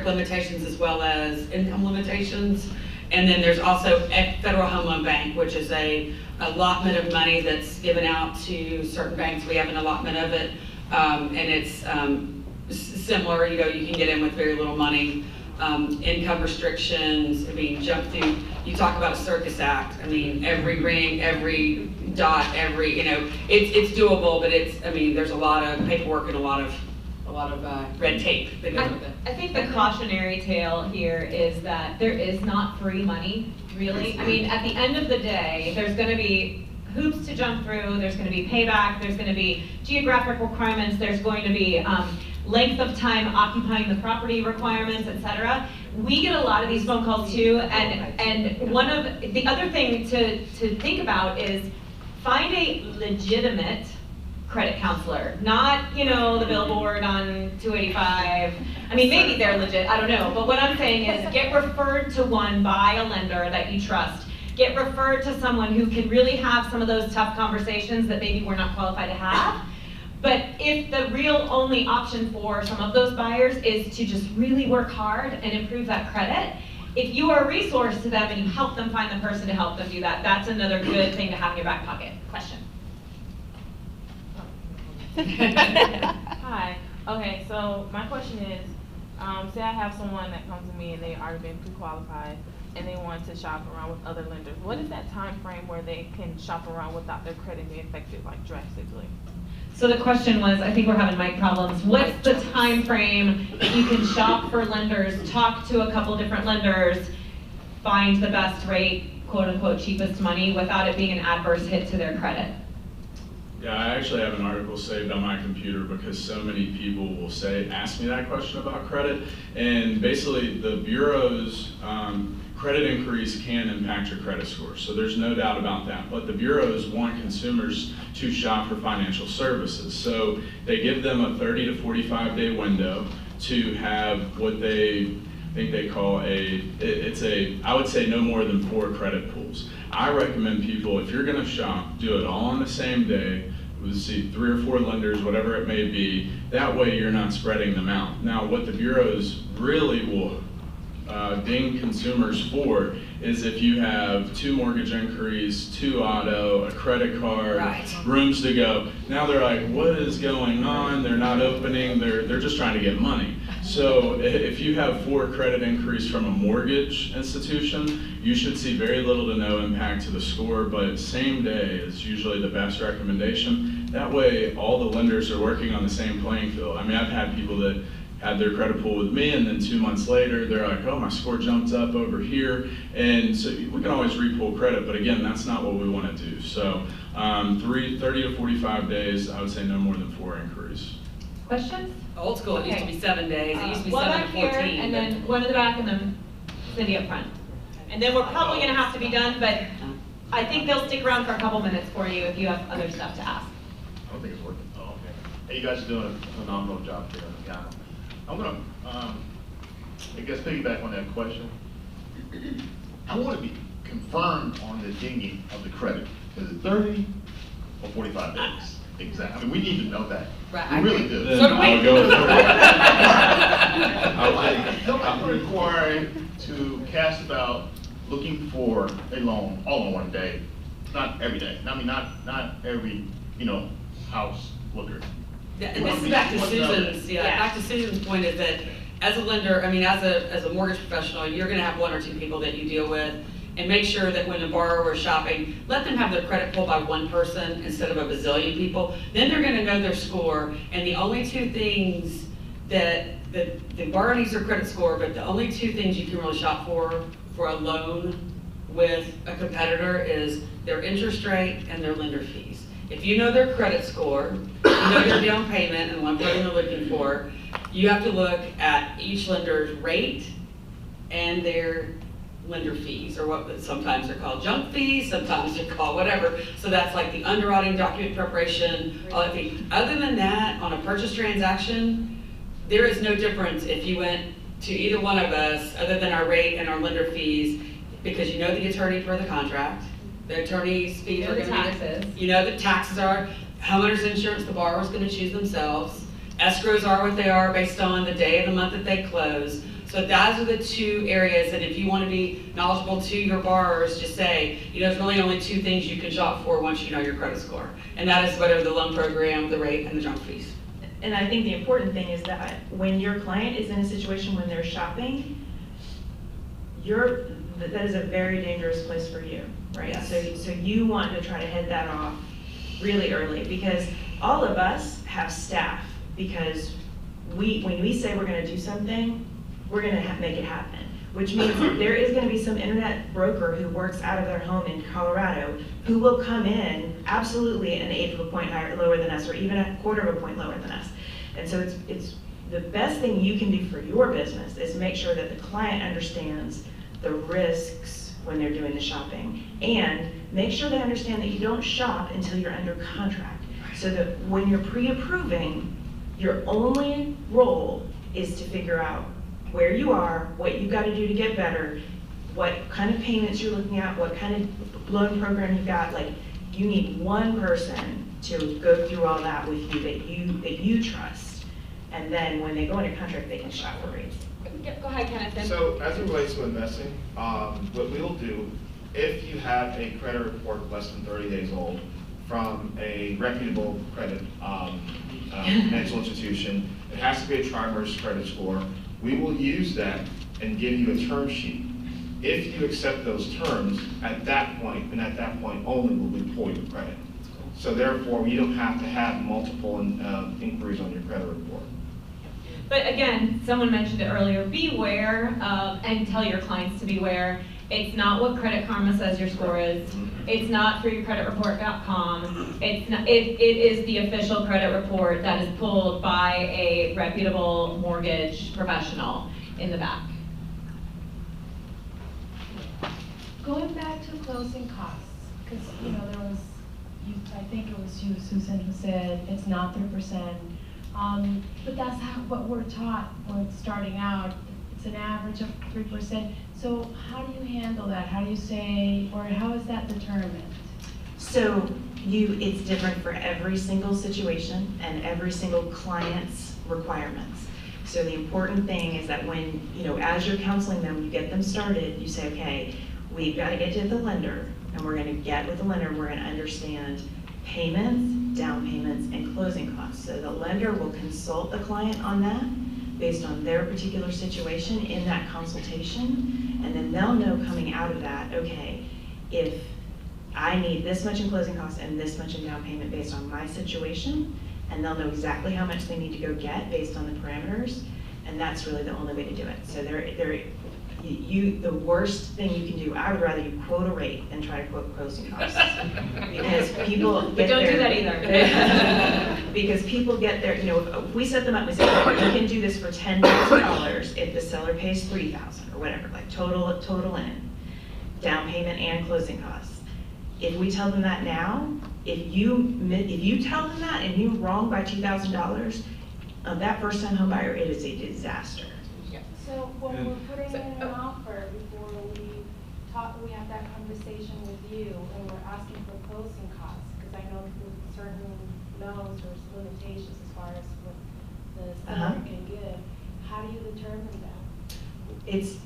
limitations as well as income limitations. And then there's also Federal Home Loan Bank, which is a allotment of money that's given out to certain banks. We have an allotment of it, and it's similar. You know, you can get in with very little money. Income restrictions, I mean, jump through, you talk about a circus act. I mean, every ring, every dot, you know, it's doable, but I mean, there's a lot of paperwork and a lot of red tape that goes with it. I think the cautionary tale here is that there is not free money, really. I mean, at the end of the day, there's going to be hoops to jump through, there's going to be payback, there's going to be geographic requirements, there's going to be length of time occupying the property requirements, etc. We get a lot of these phone calls too, and one of the other thing to think about is find a legitimate credit counselor, not, you know, the billboard on 285. I mean, maybe they're legit, I don't know, but what I'm saying is get referred to one by a lender that you trust. Get referred to someone who can really have some of those tough conversations that maybe we're not qualified to have. But if the real only option for some of those buyers is to just really work hard and improve that credit, if you are a resource to them and you help them find the person to help them do that, that's another good thing to have in your back pocket. Question. Hi. Okay, so my question is, say I have someone that comes to me and they already been pre-qualified and they want to shop around with other lenders. What is that time frame where they can shop around without their credit being affected, like, drastically? So the question was, I think we're having mic problems. What's the time frame you can shop for lenders, talk to a couple different lenders, find the best rate, quote unquote, cheapest money without it being an adverse hit to their credit? Yeah, I actually have an article saved on my computer because so many people will ask me that question about credit. And basically the Bureau's credit increase can impact your credit score. So there's no doubt about that. But the bureaus want consumers to shop for financial services. So they give them a 30 to 45 day window to have what they think they call I would say no more than 4 credit pools. I recommend people, if you're gonna shop, do it all on the same day. We'll see 3 or 4 lenders, whatever it may be. That way you're not spreading them out. Now what the bureaus really will ding consumers for is if you have 2 mortgage inquiries, 2 auto, a credit card, right, rooms to go. Now they're like, what is going on? They're not opening, they're just trying to get money. So if you have 4 credit inquiries from a mortgage institution, you should see very little to no impact to the score, but same day is usually the best recommendation. That way all the lenders are working on the same playing field. I mean, I've had people that had their credit pull with me, and then 2 months later, they're like, oh, my score jumped up over here. And so we can always re-pull credit, but again, that's not what we want to do. So 30 to 45 days, I would say no more than 4 inquiries. Questions? Old school, it used to be 7 days, it used to be One 7 back to here, 14. and but- then one in the back, and then Cindy up front. And then we're probably gonna have to be done, but I think they'll stick around for a couple minutes for you if you have other stuff to ask. I don't think it's working. Oh, okay. Hey, you guys are doing a phenomenal job here. Yeah. I'm gonna, I guess piggyback on that question. I want to be confirmed on the dinging of the credit. Is it 30 or 45 days? Exactly. I mean, we need to know that. Right, We I really agree. do. Then So do we. I'll go with I'm required to cast about looking for a loan all in one day, not every day. I mean, not every, house looker. Yeah, and this is back to Susan's, back to Susan's point is that as a lender, I mean, as a mortgage professional, you're gonna have 1 or 2 people that you deal with. And make sure that when a borrower is shopping, let them have their credit pulled by 1 person instead of a bazillion people. Then they're gonna know their score, and the only 2 things that the borrower needs their credit score, but the only 2 things you can really shop for a loan with a competitor is their interest rate and their lender fees. If you know their credit score, you know their down payment and what they're looking for, you have to look at each lender's rate and their lender fees, or what sometimes they're called junk fees, sometimes they're called whatever. So that's like the underwriting, document preparation, all that fee. Other than that, on a purchase transaction, there is no difference if you went to either one of us, other than our rate and our lender fees, because you know the attorney for the contract, the attorney's fees You know are the gonna be. taxes. You know the taxes are, homeowner's insurance, the borrower's gonna choose themselves. Escrows are what they are based on the day of the month that they close. So those are the 2 areas, and if you want to be knowledgeable to your borrowers, just say, there's really only 2 things you can shop for once you know your credit score. And that is whatever the loan program, the rate, and the junk fees. And I think the important thing is that when your client is in a situation when they're shopping, that is a very dangerous place for you, right? Yes. So you want to try to head that off really early, because all of us have staff, because when we say we're gonna do something, we're gonna make it happen. Which means that there is gonna be some internet broker who works out of their home in Colorado who will come in absolutely an 1/8 of a point lower than us, or even a 1/4 of a point lower than us. And so it's the best thing you can do for your business is make sure that the client understands the risks when they're doing the shopping, and make sure they understand that you don't shop until you're under contract. So that when you're pre-approving, your only role is to figure out where you are, what you gotta do to get better, what kind of payments you're looking at, what kind of loan program you've got. Like, you need 1 person to go through all that with you that you trust. And then when they go into contract, they can shop for rates. Go ahead, Kenneth. So as it relates to investing, what we'll do, if you have a credit report less than 30 days old from a reputable credit financial institution, it has to be a tri-merged credit score. We will use that and give you a term sheet. If you accept those terms, at that point, and at that point only, will we pull your credit. So therefore, you don't have to have multiple inquiries on your credit report. But again, someone mentioned it earlier, beware, and tell your clients to beware. It's not what Credit Karma says your score is. It's not freeyourcreditreport.com. It is the official credit report that is pulled by a reputable mortgage professional in the back. Going back to closing costs, because, there was, I think it was you, Susan, who said it's not 3%. But that's what we're taught when starting out. It's an average of 3%. So how do you handle that? How do you say, or how is that determined? So it's different for every single situation and every single client's requirements. So the important thing is that when, as you're counseling them, you get them started, you say, okay, we've got to get to the lender, and we're going to get with the lender, and we're going to understand payments, down payments, and closing costs. So the lender will consult the client on that based on their particular situation in that consultation, and then they'll know coming out of that, okay, if I need this much in closing costs and this much in down payment based on my situation, and they'll know exactly how much they need to go get based on the parameters, and that's really the only way to do it. So the worst thing you can do, I would rather you quote a rate than try to quote closing costs. Because people But get don't do their- that either. Because people get their, if we set them up and say, you can do this for $10,000 if the seller pays $3,000 or whatever, like total in, down payment and closing costs. If we tell them that now, if you tell them that and you're wrong by $2,000, that first-time home buyer, it is a disaster. So when we're putting in an offer, before we have that conversation with you, and we're asking for closing costs, because I know there's certain laws or limitations as far as what the seller can give, how do you determine that? It's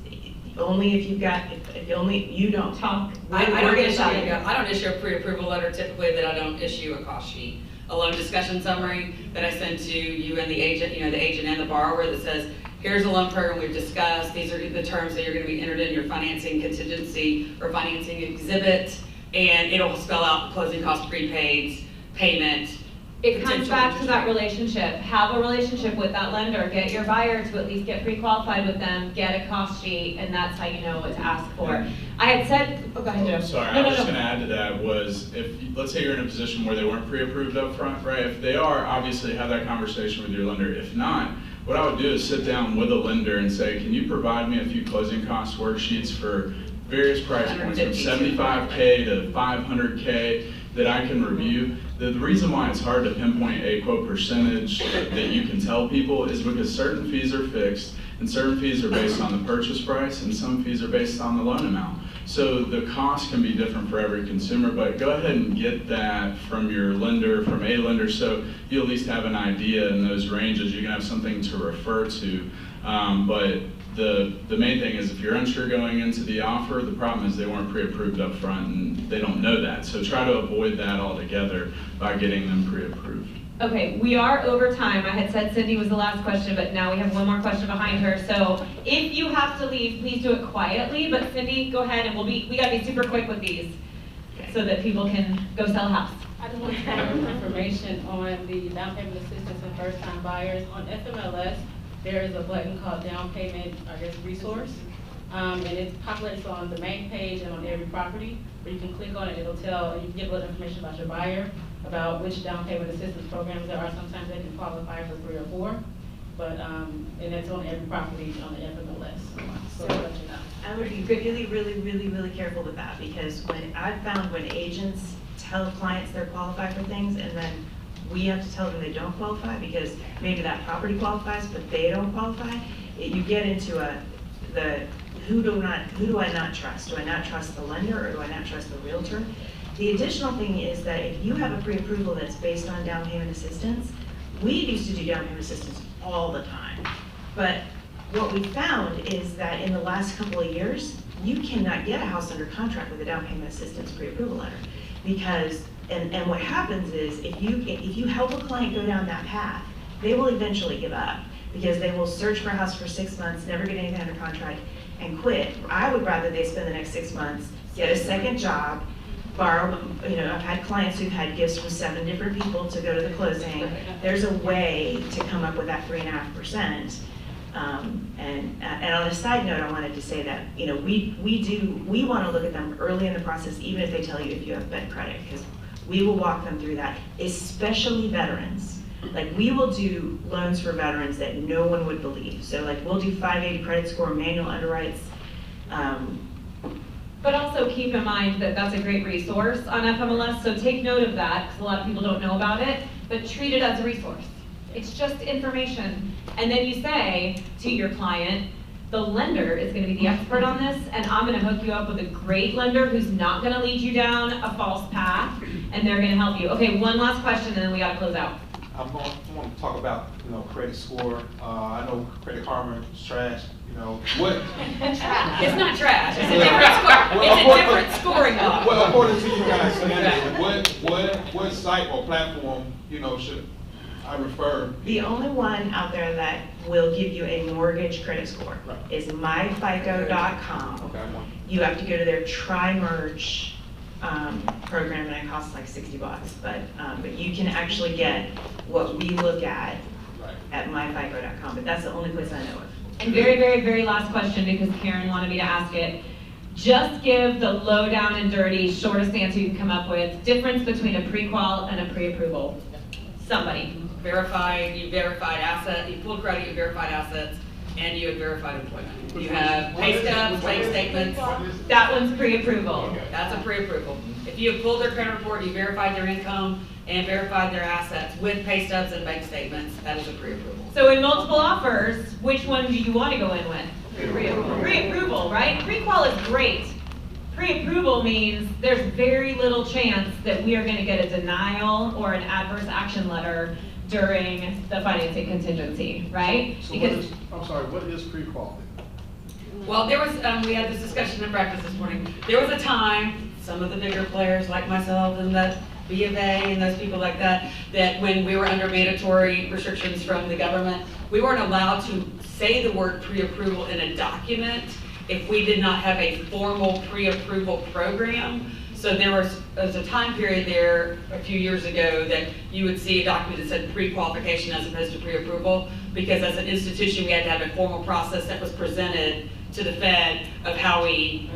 only if you've got, if only you don't talk. I don't issue a pre-approval letter typically that I don't issue a cost sheet. A loan discussion summary that I send to you and the agent, the agent and the borrower that says, here's a loan program we've discussed, these are the terms that you're gonna be entered in your financing contingency or financing exhibit, and it'll spell out closing costs, prepaids, payment. It comes back to that relationship. Have a relationship with that lender. Get your buyer to at least get pre-qualified with them, get a cost sheet, and that's how you know what to ask for. I had said, go ahead, Joe. Sorry, I was just gonna add to that was, let's say you're in a position where they weren't pre-approved up front, right? If they are, obviously have that conversation with your lender. If not, what I would do is sit down with a lender and say, can you provide me a few closing cost worksheets for various price points from 75K to 500K that I can review? The reason why it's hard to pinpoint a quote percentage that you can tell people is because certain fees are fixed and certain fees are based on the purchase price and some fees are based on the loan amount. So the cost can be different for every consumer, but go ahead and get that from your lender, from a lender, so you at least have an idea in those ranges. You can have something to refer to. But the main thing is if you're unsure going into the offer, the problem is they weren't pre-approved up front and they don't know that. So try to avoid that altogether by getting them pre-approved. Okay, we are over time. I had said Cindy was the last question, but now we have one more question behind her. So if you have to leave, please do it quietly, but Cindy, go ahead and we gotta be super quick with these so that people can go sell a house. I just want to have information on the down payment assistance and first-time buyers. On FMLS, there is a button called down payment, resource. And it's populates on the main page and on every property. Where you can click on it, it'll tell, you can get a little information about your buyer, about which down payment assistance programs there are. Sometimes they can qualify for 3 or 4, but, and that's on every property on the FMLS. So I'll let you know. I would be really, really, really, really careful with that, because I've found when agents tell clients they're qualified for things and then we have to tell them they don't qualify because maybe that property qualifies but they don't qualify, you get into who do I not trust? Do I not trust the lender or do I not trust the realtor? The additional thing is that if you have a pre-approval that's based on down payment assistance, we used to do down payment assistance all the time. But what we found is that in the last couple of years, you cannot get a house under contract with a down payment assistance pre-approval letter. Because, and what happens is if you help a client go down that path, they will eventually give up because they will search for a house for 6 months, never get anything under contract, and quit. I would rather they spend the next 6 months, get a second job, borrow, I've had clients who've had gifts from 7 different people to go to the closing. There's a way to come up with that 3.5%. And on a side note, I wanted to say that, we want to look at them early in the process, even if they tell you if you have bad credit, because we will walk them through that, especially veterans. Like, we will do loans for veterans that no one would believe. So like, we'll do 580 credit score, manual underwrites. But also keep in mind that that's a great resource on FMLS, so take note of that, because a lot of people don't know about it, but treat it as a resource. It's just information. And then you say to your client, the lender is going to be the expert on this, and I'm going to hook you up with a great lender who's not going to lead you down a false path, and they're going to help you. Okay, one last question, and then we got to close out. I want to talk about, credit score. I know Credit Karma is trash. What? It's not trash. It's a different score. It's a different scoring model. Well, according to you guys, what site or platform, should I refer? The only one out there that will give you a mortgage credit score is myfico.com. Okay. You have to go to their tri-merge program, and it costs like $60. But you can actually get what we look at at myfico.com, but that's the only place I know of. And very, very, very last question, because Karen wanted me to ask it. Just give the low down and dirty, shortest answer you can come up with. Difference between a pre-qual and a pre-approval. Somebody. You verified asset, you pulled credit, you verified assets, and you have verified employment. You have pay stubs, bank statements. That one's pre-approval. That's a pre-approval. If you have pulled their credit report, you verified their income and verified their assets with pay stubs and bank statements, that is a pre-approval. So in multiple offers, which one do you want to go in with? Pre-approval, right? Pre-qual is great. Pre-approval means there's very little chance that we are going to get a denial or an adverse action letter during the financing contingency, right? So Because what is pre-qual? Well, there was, we had this discussion in breakfast this morning. There was a time, some of the bigger players like myself and that B of A and those people like that, that when we were under mandatory restrictions from the government, we weren't allowed to say the word pre-approval in a document if we did not have a formal pre-approval program. So there was a time period there a few years ago that you would see a document that said pre-qualification as opposed to pre-approval, because as an institution we had to have a formal process that was presented to the Fed of how we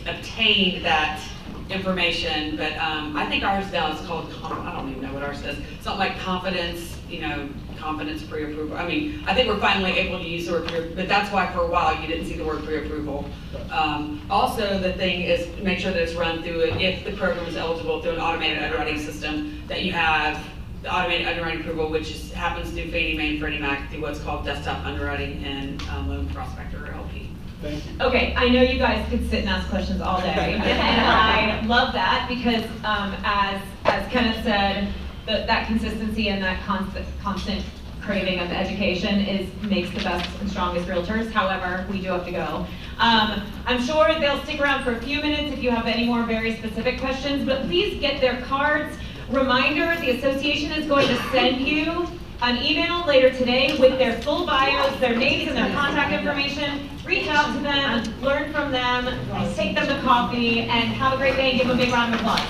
obtained that information. But I think ours now is called, I don't even know what ours says, something like confidence, confidence pre-approval. I mean, I think we're finally able to use the word pre, but that's why for a while you didn't see the word pre-approval. Also, the thing is make sure that it's run through, if the program is eligible through an automated underwriting system, that you have the automated underwriting approval, which happens through Fannie Mae and Freddie Mac through what's called desktop underwriting and loan prospector or LP. Thank you. okay, I know you guys could sit and ask questions all day, and I love that because as Kenneth said, that consistency and that constant craving of education makes the best and strongest realtors. However, we do have to go. I'm sure they'll stick around for a few minutes if you have any more very specific questions, but please get their cards. Reminder, the association is going to send you an email later today with their full bios, their names and their contact information. Reach out to them, learn from them, take them to coffee, and have a great day and give them a big round of applause.